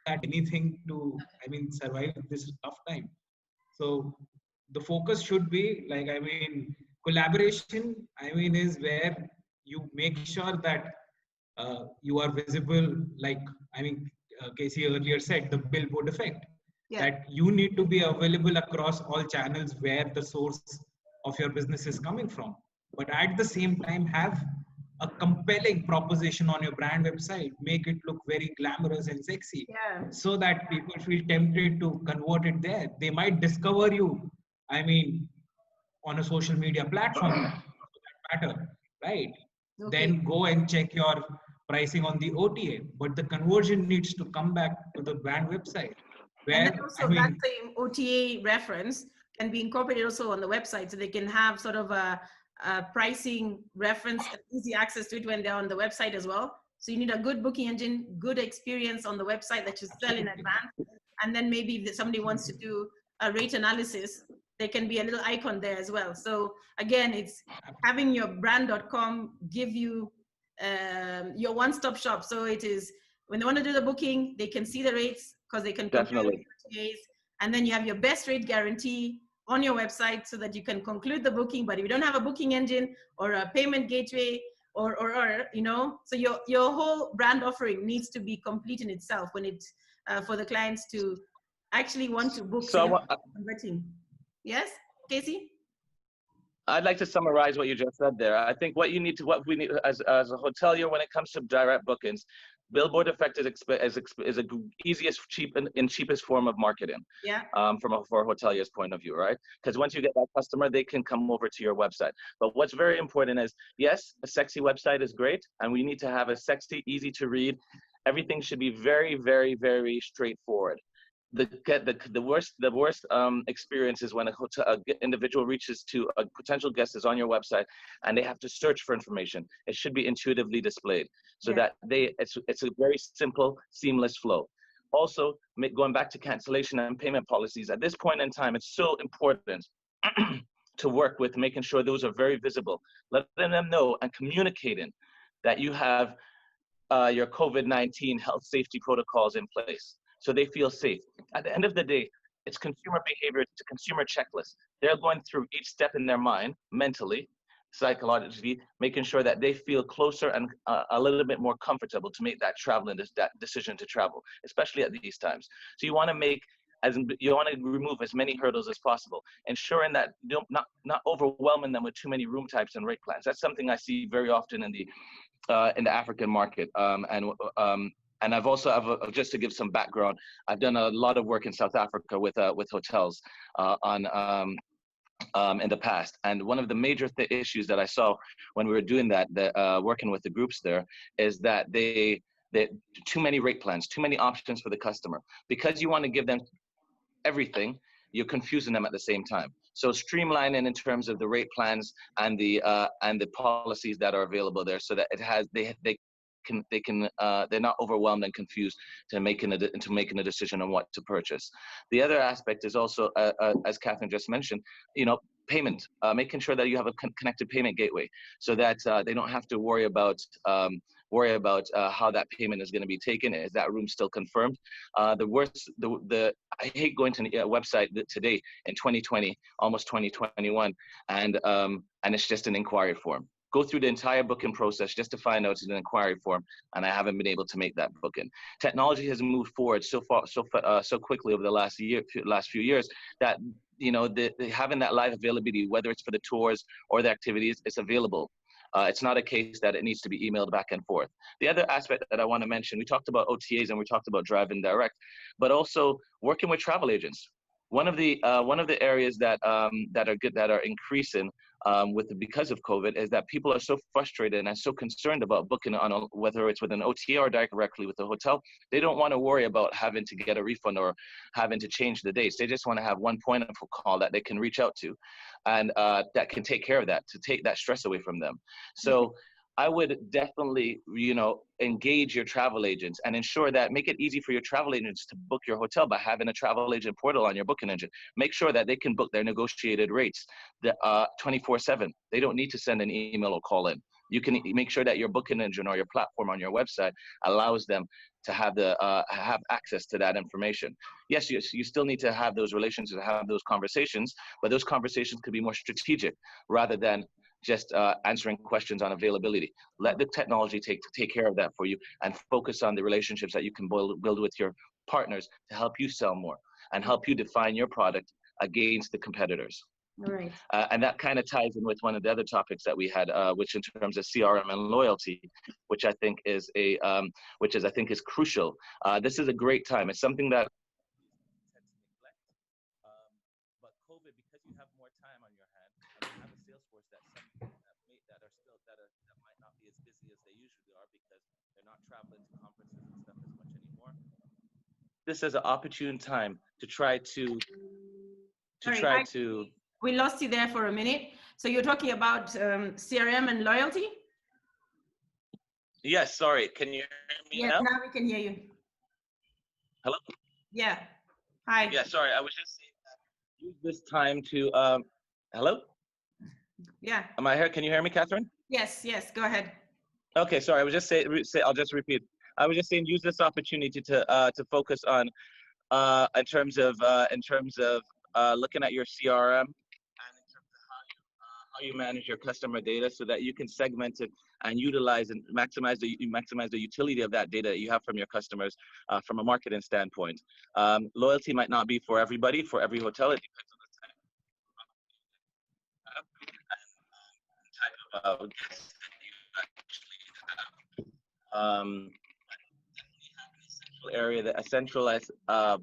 That anything to, survive this tough time. So the focus should be like, collaboration, is where you make sure that you are visible, like, Casey earlier said, the billboard effect, that you need to be available across all channels where the source of your business is coming from. But at the same time, have a compelling proposition on your brand website, make it look very glamorous and sexy, so that people feel tempted to convert it there. They might discover you, on a social media platform, for that matter, right? Then go and check your pricing on the OTA, but the conversion needs to come back to the brand website. Where, and then also that same OTA reference can be incorporated also on the website, so they can have sort of a pricing reference and easy access to it when they're on the website as well. So you need a good booking engine, good experience on the website that you sell in advance. And then maybe if somebody wants to do a rate analysis, there can be a little icon there as well. So again, it's having your brand.com give you your one-stop shop. So it is, when they want to do the booking, they can see the rates because they can compare with OTAs. And then you have your best rate guarantee on your website so that you can conclude the booking. But if you don't have a booking engine or a payment gateway or so your whole brand offering needs to be complete in itself when it's for the clients to actually want to book. So converting. Yes, Casey? I'd like to summarize what you just said there. I think what we need as a hotelier when it comes to direct bookings, billboard effect is a easiest, cheapest form of marketing. For a hotelier's point of view, right? Because once you get that customer, they can come over to your website. But what's very important is, yes, a sexy website is great, and we need to have a sexy, easy to read. Everything should be very, very, very straightforward. The worst experience is when an individual reaches to a potential guest is on your website and they have to search for information. It should be intuitively displayed so that it's a very simple, seamless flow. Also, going back to cancellation and payment policies, at this point in time, it's so important to work with making sure those are very visible, letting them know and communicating that you have your COVID-19 health safety protocols in place, so they feel safe. At the end of the day, it's consumer behavior, it's a consumer checklist. They're going through each step in their mind, mentally, psychologically, making sure that they feel closer and a little bit more comfortable to make that that decision to travel, especially at these times. So you want to remove as many hurdles as possible, ensuring that not overwhelming them with too many room types and rate plans. That's something I see very often in the African market. And I've also, just to give some background, I've done a lot of work in South Africa with hotels in the past. And one of the major issues that I saw when we were doing that, working with the groups there, is that they too many rate plans, too many options for the customer. Because you want to give them everything, you're confusing them at the same time. So streamlining in terms of the rate plans and the policies that are available there, so that it has they're not overwhelmed and confused to making a decision on what to purchase. The other aspect is also, as Catherine just mentioned, payment, making sure that you have a connected payment gateway, so that they don't have to worry about how that payment is going to be taken. Is that room still confirmed? I hate going to a website today in 2020, almost 2021, and it's just an inquiry form. Go through the entire booking process just to find out it's an inquiry form, and I haven't been able to make that booking. Technology has moved forward so quickly over the last few years that having that live availability, whether it's for the tours or the activities, it's available. It's not a case that it needs to be emailed back and forth. The other aspect that I want to mention, we talked about OTAs and we talked about drive-in direct, but also working with travel agents. One of the areas that are increasing because of COVID is that people are so frustrated and so concerned about booking whether it's with an OTA or directly with the hotel. They don't want to worry about having to get a refund or having to change the dates. They just want to have one point of call that they can reach out to, and that can take care of that, to take that stress away from them. So I would definitely, engage your travel agents and ensure that, make it easy for your travel agents to book your hotel by having a travel agent portal on your booking engine. Make sure that they can book their negotiated rates 24/7. They don't need to send an email or call in. You can make sure that your booking engine or your platform on your website allows them to have have access to that information. Yes, you still need to have those relationships, have those conversations, but those conversations could be more strategic rather than just answering questions on availability. Let the technology take care of that for you, and focus on the relationships that you can build with your partners to help you sell more and help you define your product against the competitors. All right. And that kind of ties in with one of the other topics that we had, which in terms of CRM and loyalty, which I think is crucial. This is a great time. It's something that but COVID, because you have more time on your hand and you have a sales force that might not be as busy as they usually are because they're not traveling to conferences and stuff as much anymore. This is an opportune time to try to We lost you there for a minute. So you're talking about CRM and loyalty? Yes, sorry. Can you hear me now? Now we can hear you. Hello? Yeah. Hi. Yeah, sorry. I was just saying that use this time to, hello? Yeah. Am I here? Can you hear me, Catherine? Yes, go ahead. Okay, sorry. I was just I'll just repeat. I was just saying, use this opportunity to focus on, in terms of looking at your CRM and in terms of how you manage your customer data, so that you can segment it and utilize and maximize the utility of that data that you have from your customers from a marketing standpoint. Loyalty might not be for everybody, for every hotel. It depends on the type of guests that you actually have. A centralized can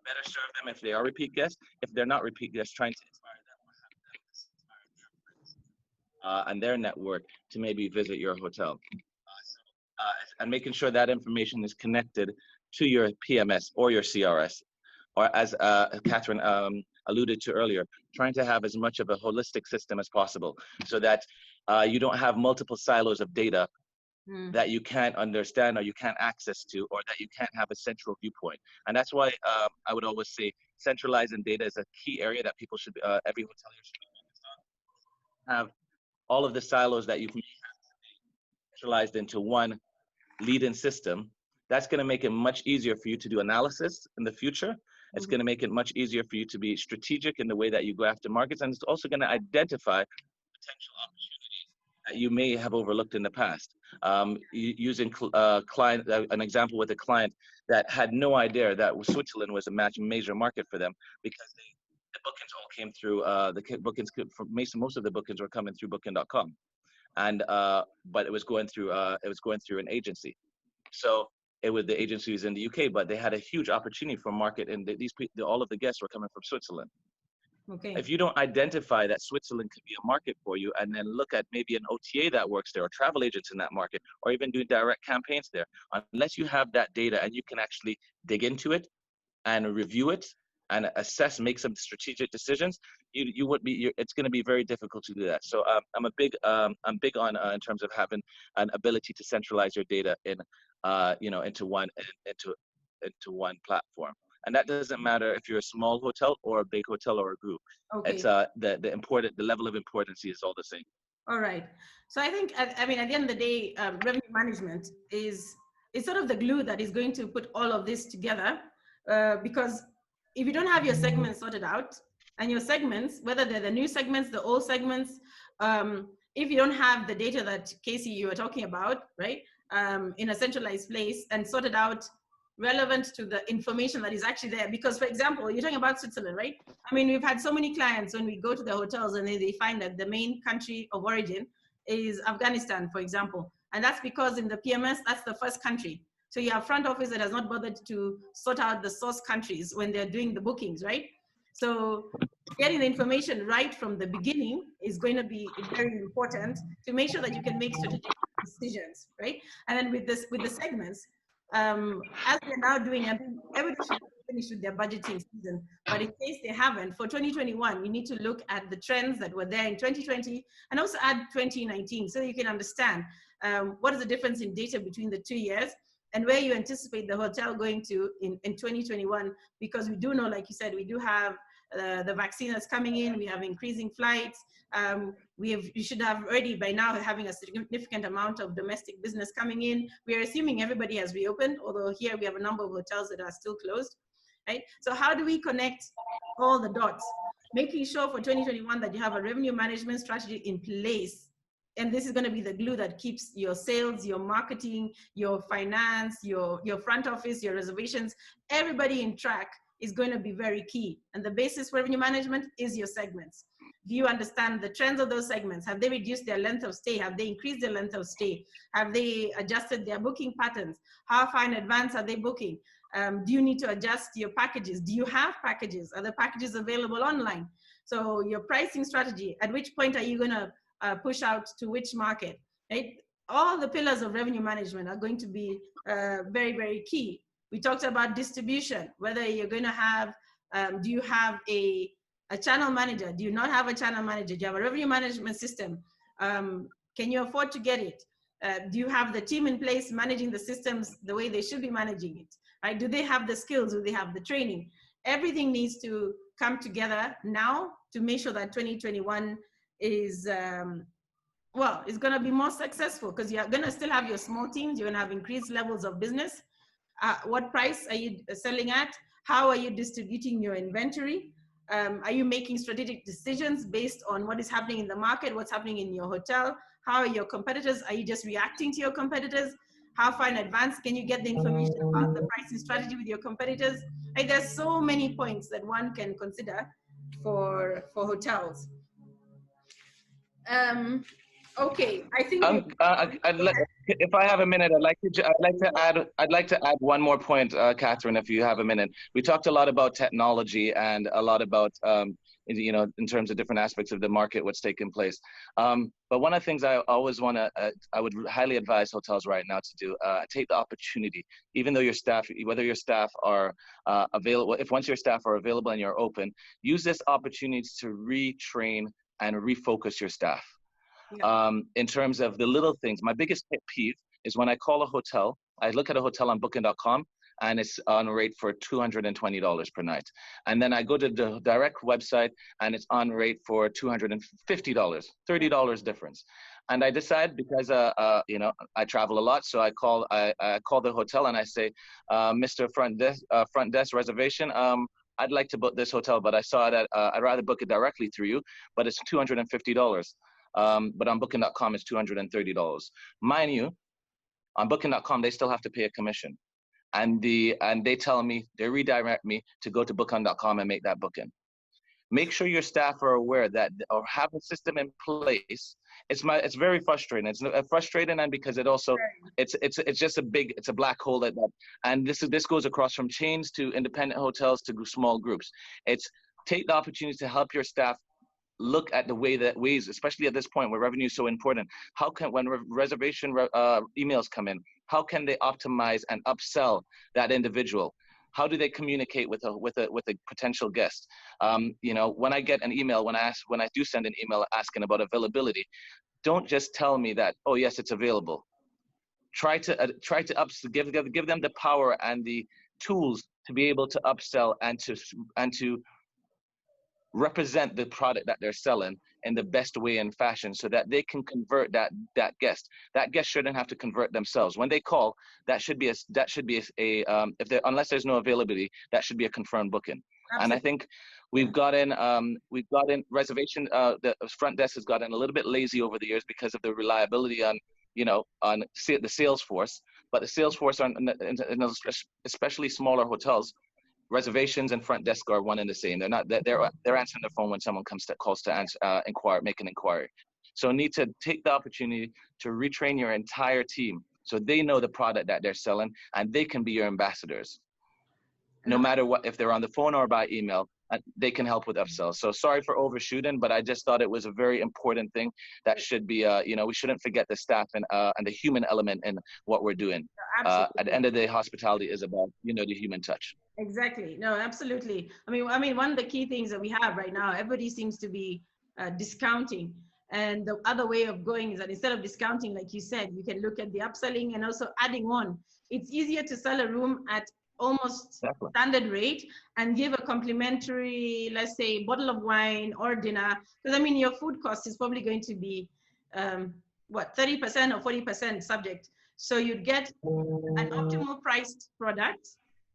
better serve them if they are repeat guests. If they're not repeat guests, trying to inspire them or have them inspire their friends and their network to maybe visit your hotel. And making sure that information is connected to your PMS or your CRS, or as Catherine alluded to earlier, trying to have as much of a holistic system as possible, so that you don't have multiple silos of data that you can't understand or you can't access to, or that you can't have a central viewpoint. And that's why I would always say centralizing data is a key area that people should, every hotelier should be focused on. Have all of the silos that you've centralized into one lead-in system. That's going to make it much easier for you to do analysis in the future. It's going to make it much easier for you to be strategic in the way that you go after markets, and it's also going to identify potential opportunities that you may have overlooked in the past. Using an example with a client that had no idea that Switzerland was a major market for them, because the bookings all came through most of the bookings were coming through Booking.com, and but it was going through an agency. So the agency was in the UK, but they had a huge opportunity for market, and all of the guests were coming from Switzerland. Okay. If you don't identify that Switzerland could be a market for you, and then look at maybe an OTA that works there, or travel agents in that market, or even doing direct campaigns there, unless you have that data and you can actually dig into it and review it and assess, make some strategic decisions, it's going to be very difficult to do that. So I'm big on in terms of having an ability to centralize your data into one platform. And that doesn't matter if you're a small hotel or a big hotel or a group. Okay. It's the level of importance is all the same. All right. So I think, I mean, at the end of the day, revenue management is sort of the glue that is going to put all of this together, because if you don't have your segments sorted out, and your segments, whether they're the new segments, the old segments, if you don't have the data that Casey, you were talking about, right, in a centralized place and sorted out relevant to the information that is actually there. Because, for example, you're talking about Switzerland, right? I mean, we've had so many clients when we go to the hotels and they find that the main country of origin is Afghanistan, for example. And that's because in the PMS, that's the first country. So you have front office that has not bothered to sort out the source countries when they're doing the bookings, right? So getting the information right from the beginning is going to be very important to make sure that you can make strategic decisions, right? And then with the segments, as we're now doing, I think everybody should finish with their budgeting season, but in case they haven't, for 2021, you need to look at the trends that were there in 2020 and also add 2019 so you can understand what is the difference in data between the 2 years and where you anticipate the hotel going to in 2021, because we do know, like you said, we do have the vaccine that's coming in, we have increasing flights, we should have already by now having a significant amount of domestic business coming in. We are assuming everybody has reopened, although here we have a number of hotels that are still closed, right? So how do we connect all the dots? Making sure for 2021 that you have a revenue management strategy in place. And this is going to be the glue that keeps your sales, your marketing, your finance, your front office, your reservations, everybody in track is going to be very key. And the basis for revenue management is your segments. Do you understand the trends of those segments? Have they reduced their length of stay? Have they increased their length of stay? Have they adjusted their booking patterns? How far in advance are they booking? Do you need to adjust your packages? Do you have packages? Are the packages available online? So your pricing strategy, at which point are you going to push out to which market, right? All the pillars of revenue management are going to be very, very key. We talked about distribution, whether you're going to have, do you have a channel manager? Do you not have a channel manager? Do you have a revenue management system? Can you afford to get it? Do you have the team in place managing the systems the way they should be managing it? Right? Do they have the skills? Do they have the training? Everything needs to come together now to make sure that 2021 is, well, it's going to be more successful, because you're going to still have your small teams. You're going to have increased levels of business. What price are you selling at? How are you distributing your inventory? Are you making strategic decisions based on what is happening in the market, what's happening in your hotel? How are your competitors? Are you just reacting to your competitors? How far in advance can you get the information about the pricing strategy with your competitors? Like, there's so many points that one can consider for hotels. Okay, I think if I have a minute, I'd like to add one more point, Catherine, if you have a minute. We talked a lot about technology and a lot about in terms of different aspects of the market, what's taking place. But one of the things I always want to, I would highly advise hotels right now to do, take the opportunity, even though your staff, whether your staff are available, once your staff are available and you're open, use this opportunity to retrain and refocus your staff. Yeah. In terms of the little things, my biggest pet peeve is when I call a hotel, I look at a hotel on booking.com and it's on rate for $220 per night. And then I go to the direct website and it's on rate for $250, $30 difference. And I decide, because I travel a lot, so I call the hotel and I say, Mr. Front Desk reservation, I'd like to book this hotel, but I saw that I'd rather book it directly through you, but it's $250. But on booking.com it's $230. Mind you, on booking.com they still have to pay a commission, and they tell me, they redirect me to go to booking.com and make that booking. Make sure your staff are aware that, or have a system in place. It's very frustrating. It's frustrating, and because it also it's just a black hole that and this goes across from chains to independent hotels to small groups. It's take the opportunity to help your staff look at the ways, especially at this point where revenue is so important. How can, when reservation emails come in, how can they optimize and upsell that individual? How do they communicate with a potential guest? You know, when I get an email, when I do send an email asking about availability, don't just tell me that, oh yes, it's available. Try to give them the power and the tools to be able to upsell and to represent the product that they're selling in the best way and fashion, so that they can convert that guest. That guest shouldn't have to convert themselves. When they call, that should be a if there, unless there's no availability, that should be a confirmed booking. Absolutely. And I think we've gotten reservation. The front desk has gotten a little bit lazy over the years because of the reliability on, you know, on the sales force. But the sales force on especially smaller hotels, reservations and front desk are one and the same. They're answering the phone when someone calls to answer, make an inquiry. So need to take the opportunity to retrain your entire team so they know the product that they're selling and they can be your ambassadors. No matter what, if they're on the phone or by email, they can help with upsells. So sorry for overshooting, but I just thought it was a very important thing that should be, you know, we shouldn't forget the staff and the human element in what we're doing. At the end of the day, hospitality is about, you know, the human touch. Exactly. No, absolutely. I mean, one of the key things that we have right now, everybody seems to be discounting. And the other way of going is that instead of discounting, like you said, you can look at the upselling and also adding on. It's easier to sell a room at almost standard rate and give a complimentary, let's say, bottle of wine or dinner. Because I mean, your food cost is probably going to be, 30% or 40% subject. So you'd get an optimal priced product,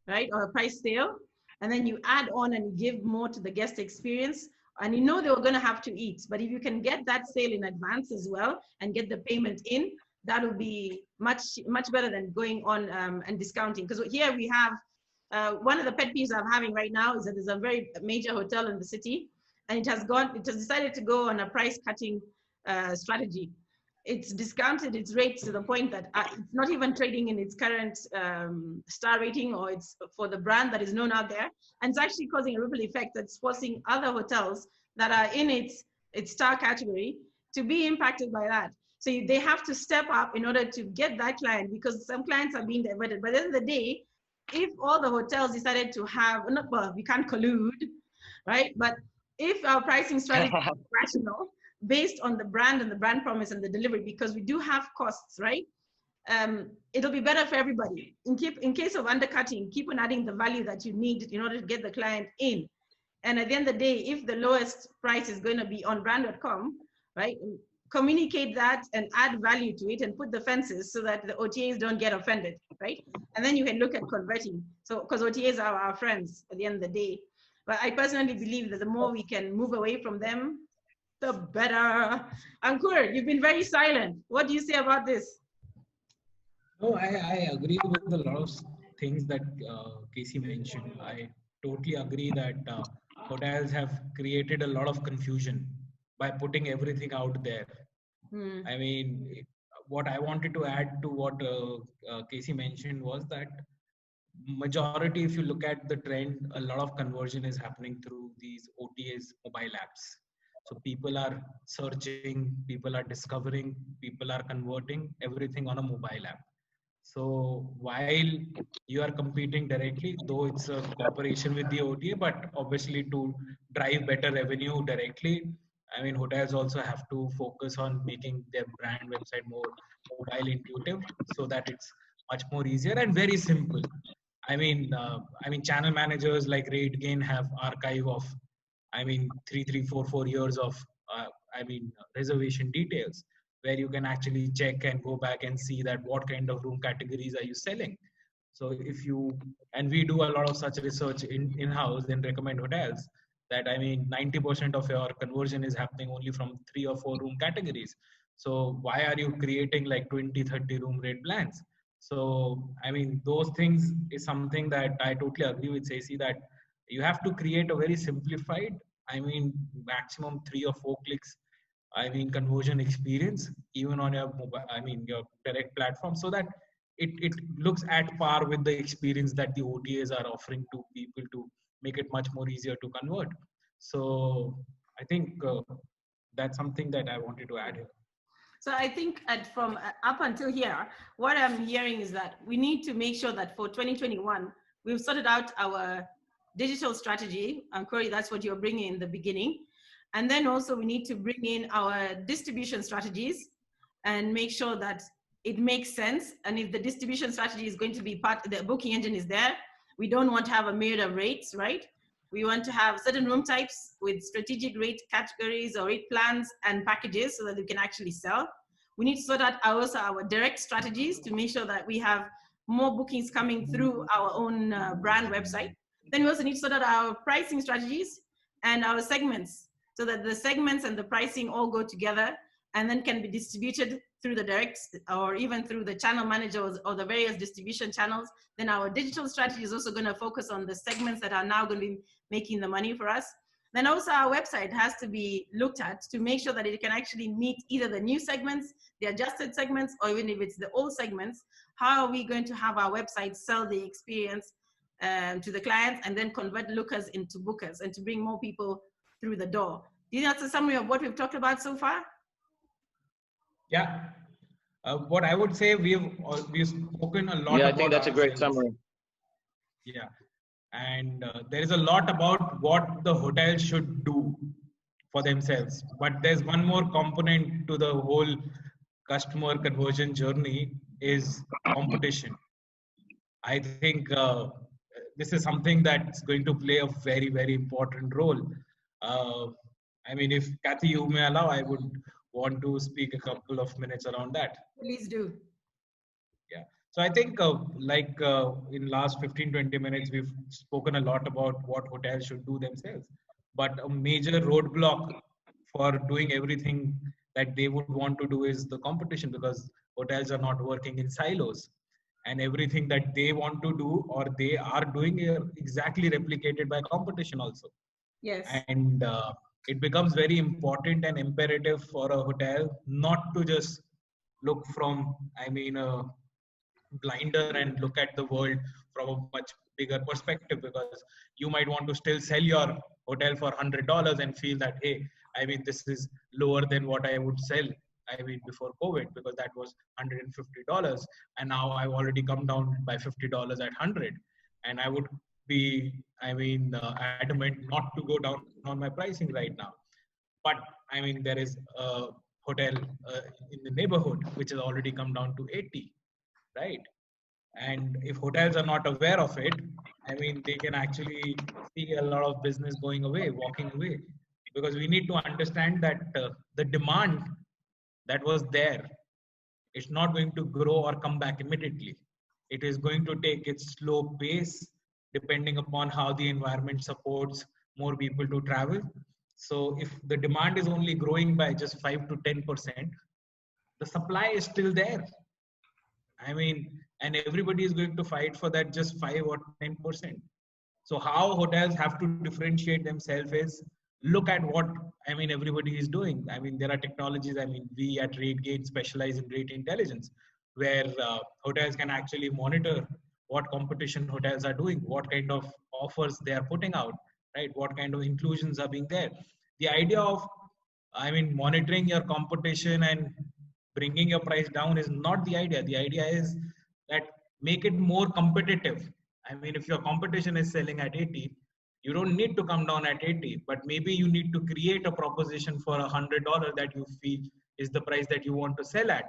right? Or a price sale. And then you add on and you give more to the guest experience. And you know they were going to have to eat. But if you can get that sale in advance as well and get the payment in, that will be much better than going on and discounting. Because here we have, one of the pet peeves I'm having right now is that there's a very major hotel in the city, and it has decided to go on a price cutting strategy. It's discounted its rates to the point that it's not even trading in its current star rating, or it's for the brand that is known out there. And it's actually causing a ripple effect that's forcing other hotels that are in its star category to be impacted by that. So they have to step up in order to get that client, because some clients are being diverted. But at the end of the day, if all the hotels decided to have, well, we can't collude, right? But if our pricing strategy is rational, based on the brand and the brand promise and the delivery, because we do have costs, right? It'll be better for everybody. In case of undercutting, keep on adding the value that you need in order to get the client in. And at the end of the day, if the lowest price is going to be on brand.com, right? Communicate that and add value to it and put the fences so that the OTAs don't get offended, right? And then you can look at converting. So, because OTAs are our friends at the end of the day. But I personally believe that the more we can move away from them, the better. Ankur, you've been very silent. What do you say about this? No, I agree with a lot of things that Casey mentioned. I totally agree that hotels have created a lot of confusion by putting everything out there. I mean, what I wanted to add to what Casey mentioned was that majority, if you look at the trend, a lot of conversion is happening through these OTAs mobile apps. So people are searching, people are discovering, people are converting everything on a mobile app. So while you are competing directly, though it's a cooperation with the OTA, but obviously to drive better revenue directly, I mean, hotels also have to focus on making their brand website more mobile intuitive so that it's much more easier and very simple. I mean, channel managers like RateGain have archive of, 4 years of, reservation details, where you can actually check and go back and see that what kind of room categories are you selling. So and we do a lot of such research in-house and recommend hotels that, 90% of your conversion is happening only from 3 or 4 room categories. So why are you creating like 20, 30 room rate plans? So, those things is something that I totally agree with Stacey, that you have to create a very simplified, maximum 3 or 4 clicks, conversion experience, even on your mobile, your direct platform, so that it looks at par with the experience that the OTAs are offering to people to make it much more easier to convert. So I think that's something that I wanted to add here. So I think from up until here, what I'm hearing is that we need to make sure that for 2021, We've sorted out our digital strategy. Corey, that's what you're bringing in the beginning. And then also we need to bring in our distribution strategies and make sure that it makes sense. And if the distribution strategy is going to be part, the booking engine is there, we don't want to have a myriad of rates, right? We want to have certain room types with strategic rate categories or rate plans and packages so that we can actually sell. We need to sort out also our direct strategies to make sure that we have more bookings coming through our own brand website. Then we also need to sort out our pricing strategies and our segments so that the segments and the pricing all go together and then can be distributed through the direct or even through the channel managers or the various distribution channels. Then our digital strategy is also going to focus on the segments that are now going to be making the money for us. Then also our website has to be looked at to make sure that it can actually meet either the new segments, the adjusted segments, or even if it's the old segments. How are we going to have our website sell the experience to the clients and then convert lookers into bookers and to bring more people through the door? Do you think that's a summary of what we've talked about so far? Yeah. What I would say, we've spoken a lot. Yeah, I about think that's a great ourselves. summary. Yeah. And there is a lot about what the hotel should do for themselves. But there's one more component to the whole customer conversion journey is competition. I think this is something that's going to play a very, very important role. I mean, if Kathy, you may allow, I would want to speak a couple of minutes around that. Please do. Yeah. So I think in last 15-20 minutes, we've spoken a lot about what hotels should do themselves. But a major roadblock for doing everything that they would want to do is the competition, because hotels are not working in silos. And everything that they want to do or they are doing are exactly replicated by competition also. Yes. And it becomes very important and imperative for a hotel not to just look from, a blinder and look at the world from a much bigger perspective, because you might want to still sell your hotel for $100 and feel that, hey, this is lower than what I would sell before COVID, because that was $150, and now I've already come down by $50 at 100, and I would be adamant not to go down on my pricing right now. But there is a hotel in the neighborhood which has already come down to 80, right? And if hotels are not aware of it, they can actually see a lot of business going away, walking away, because we need to understand that the demand that was there, it's not going to grow or come back immediately. It is going to take its slow pace depending upon how the environment supports more people to travel. So if the demand is only growing by just 5 to 10%, the supply is still there. And everybody is going to fight for that just 5 or 10%. So how hotels have to differentiate themselves is look at what everybody is doing. There are technologies. We at RateGain specialize in rate intelligence, where hotels can actually monitor what competition hotels are doing, what kind of offers they are putting out, right? What kind of inclusions are being there. The idea of monitoring your competition and bringing your price down is not the idea. The idea is that make it more competitive. If your competition is selling at 80, you don't need to come down at 80, but maybe you need to create a proposition for $100 that you feel is the price that you want to sell at.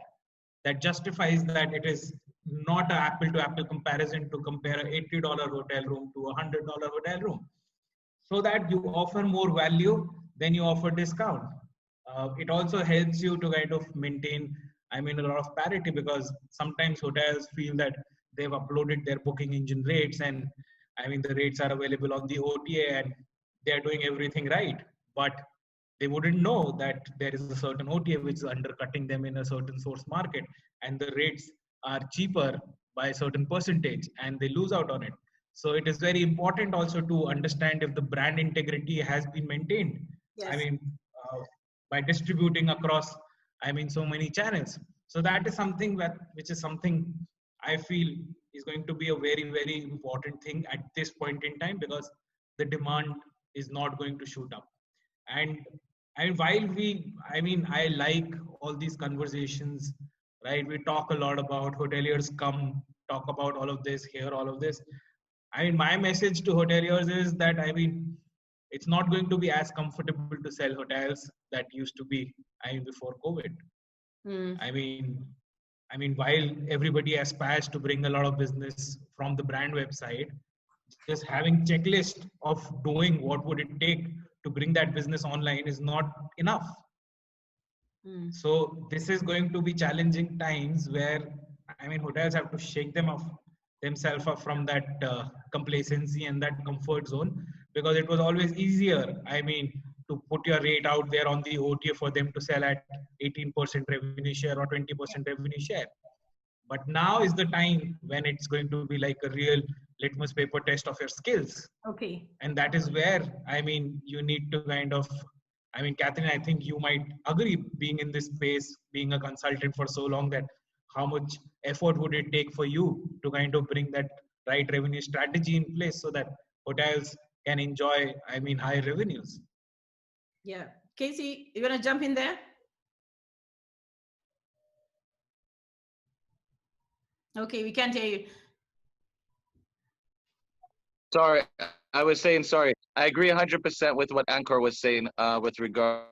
That justifies that it is not an apple to apple comparison to compare an $80 hotel room to a $100 hotel room. So that you offer more value, then you offer discount. It also helps you to kind of maintain, a lot of parity, because sometimes hotels feel that they've uploaded their booking engine rates and the rates are available on the OTA and they're doing everything right. But they wouldn't know that there is a certain OTA which is undercutting them in a certain source market, and the rates are cheaper by a certain percentage and they lose out on it. So it is very important also to understand if the brand integrity has been maintained. Yes. By distributing across, so many channels. So that is something which is something I feel is going to be a very, very important thing at this point in time, because the demand is not going to shoot up. And while I like all these conversations, right? We talk a lot about hoteliers come talk about all of this, hear all of this. I mean, my message to hoteliers is that, I mean, it's not going to be as comfortable to sell hotels that used to be, I mean, before COVID. Mm. I mean, while everybody aspires to bring a lot of business from the brand website, just having checklist of doing what would it take to bring that business online is not enough. Mm. So this is going to be challenging times where, I mean, hotels have to shake themselves up from that complacency and that comfort zone, because it was always easier, I mean, to put your rate out there on the OTA for them to sell at 18% revenue share or 20% revenue share. But now is the time when it's going to be like a real litmus paper test of your skills. Okay. And that is where, I mean, you need to kind of, I mean, Catherine, I think you might agree, being in this space, being a consultant for so long, that how much effort would it take for you to kind of bring that right revenue strategy in place so that hotels can enjoy, I mean, high revenues. Yeah. Casey, you want to jump in there? Okay, we can't hear you. Sorry, I was saying sorry. I agree 100% with what Ankur was saying with regards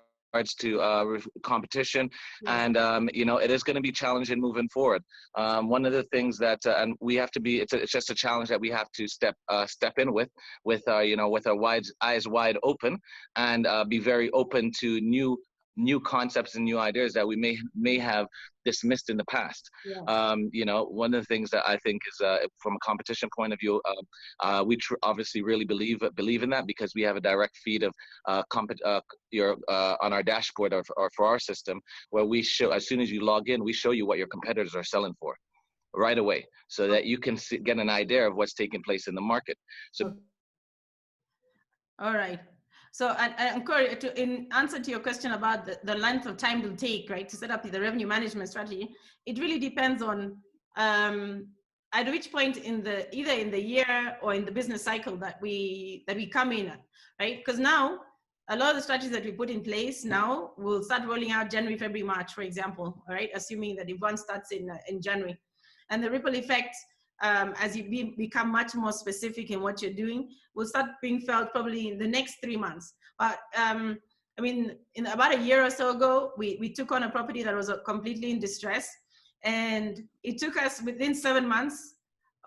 to competition, and you know, it is going to be challenging moving forward. One of the things that and we have to be, it's just a challenge that we have to step in with you know, with our eyes wide open, and be very open to new concepts and new ideas that we may have dismissed in the past. Yeah. You know, one of the things that I think is from a competition point of view, we obviously really believe in that, because we have a direct feed of on our dashboard or for our system, where we show, as soon as you log in, we show you what your competitors are selling for right away, so that you can get an idea of what's taking place in the market. So Okay. All right. So, Ankur, in answer to your question about the length of time it will take, right, to set up the revenue management strategy, it really depends on at which point either in the year or in the business cycle that we come in at, right? Because now a lot of the strategies that we put in place now will start rolling out January, February, March, for example, all right, assuming that if one starts in January, and the ripple effect, as you become much more specific in what you're doing, will start being felt probably in the next 3 months. But I mean, in about a year or so ago, we took on a property that was completely in distress, and it took us within 7 months,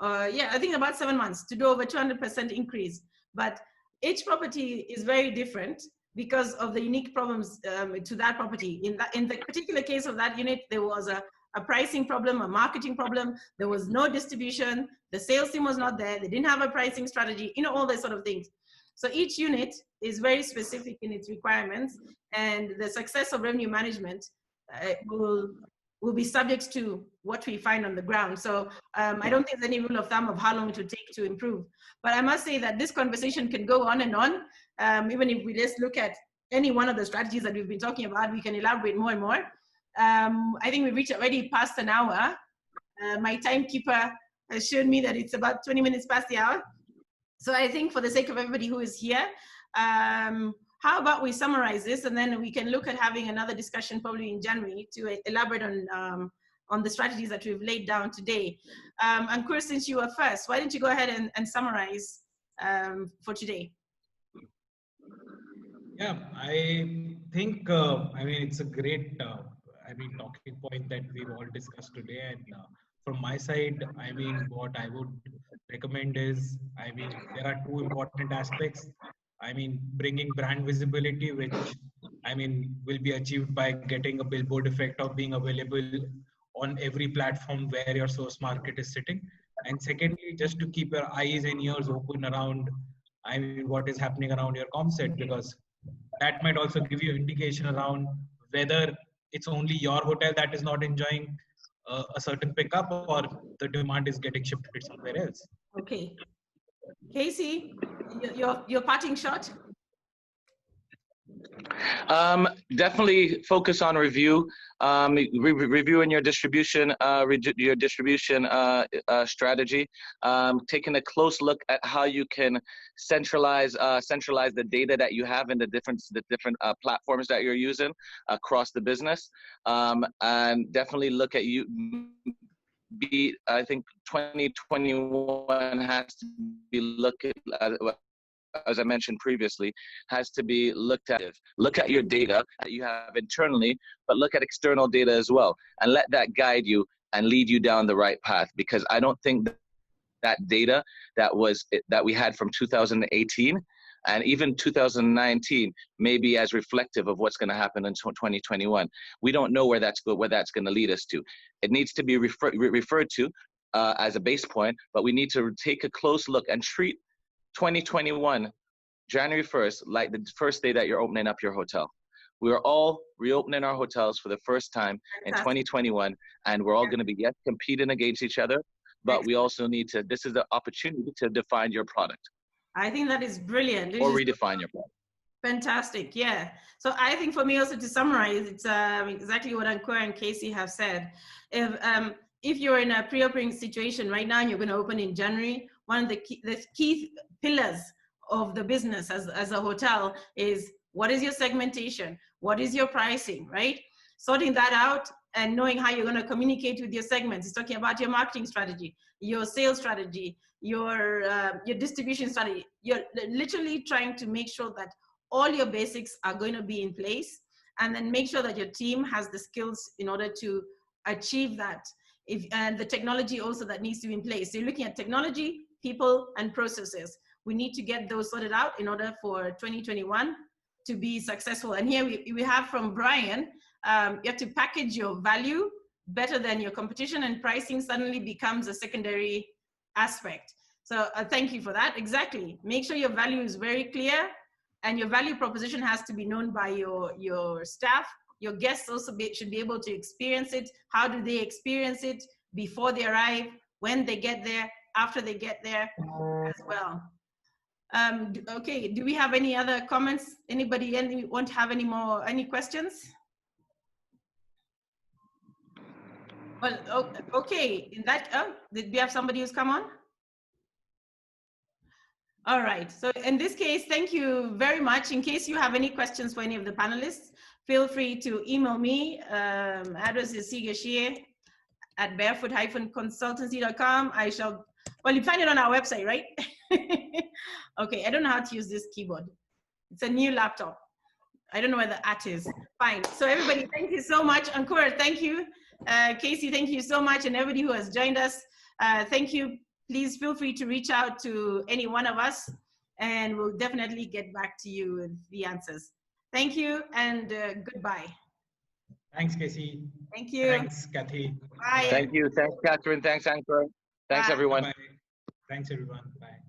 yeah, I think about 7 months, to do over 200% increase. But each property is very different because of the unique problems to that property. In the particular case of that unit, there was a pricing problem, a marketing problem. There was no distribution. The sales team was not there. They didn't have a pricing strategy, you know, all those sort of things. So each unit is very specific in its requirements, and the success of revenue management will be subject to what we find on the ground. So I don't think there's any rule of thumb of how long it would take to improve. But I must say that this conversation can go on and on. Even if we just look at any one of the strategies that we've been talking about, we can elaborate more and more. I think we've reached already past an hour. My timekeeper has shown me that it's about 20 minutes past the hour. So I think for the sake of everybody who is here, how about we summarize this, and then we can look at having another discussion probably in January to elaborate on the strategies that we've laid down today. Ankur, since you were first, why don't you go ahead and summarize for today? Yeah, I think, I mean, it's a great, I mean, talking point that we've all discussed today. And from my side, I mean, what I would recommend is, I mean, there are two important aspects. I mean, bringing brand visibility, which, I mean, will be achieved by getting a billboard effect of being available on every platform where your source market is sitting. And secondly, just to keep your eyes and ears open around, I mean, what is happening around your comm set, because that might also give you indication around whether it's only your hotel that is not enjoying a certain pickup, or the demand is getting shifted somewhere else. Okay. Casey, your parting shot? Definitely focus on reviewing your distribution strategy, taking a close look at how you can centralize the data that you have in the different platforms that you're using across the business, and definitely look at be, I think 2021 has to be looked at, as I mentioned previously, has to be looked at. Look at your data that you have internally, but look at external data as well, and let that guide you and lead you down the right path. Because I don't think that data that we had from 2018 and even 2019 may be as reflective of what's going to happen in 2021. We don't know where that's going to lead us to. It needs to be referred to as a base point, but we need to take a close look and treat 2021, January 1st, like the first day that you're opening up your hotel. We are all reopening our hotels for the first time in 2021, and we're all going to be competing against each other, but we also need to, this is the opportunity to define your product. I think that is brilliant. Or redefine your product. Fantastic, yeah. So I think for me also to summarize, it's exactly what Ankur and Casey have said. If you're in a pre-opening situation right now and you're going to open in January, one of the key pillars of the business as a hotel is, what is your segmentation? What is your pricing, right? Sorting that out and knowing how you're going to communicate with your segments. It's talking about your marketing strategy, your sales strategy, your distribution strategy. You're literally trying to make sure that all your basics are going to be in place, and then make sure that your team has the skills in order to achieve that. And the technology also that needs to be in place. So you're looking at technology, people, and processes. We need to get those sorted out in order for 2021 to be successful. And here we have from Brian, you have to package your value better than your competition, and pricing suddenly becomes a secondary aspect. So thank you for that. Exactly. Make sure your value is very clear, and your value proposition has to be known by your staff. Your guests also should be able to experience it. How do they experience it? Before they arrive, when they get there, after they get there as well. Okay, do we have any other comments? Anybody want to have any questions? Well, okay, did we have somebody who's come on? All right, so in this case, thank you very much. In case you have any questions for any of the panelists, feel free to email me. Address is cgashie@barefoot-consultancy.com. Well, you find it on our website, right? Okay, I don't know how to use this keyboard. It's a new laptop. I don't know where the @ is. Fine, so everybody, thank you so much. Ankur, thank you. Casey, thank you so much. And everybody who has joined us, thank you. Please feel free to reach out to any one of us, and we'll definitely get back to you with the answers. Thank you, and goodbye. Thanks, Casey. Thank you. Thanks, Kathy. Bye. Thank you. Thanks, Catherine. Thanks, Ankur. Thanks, everyone. Bye. Thanks, everyone. Bye.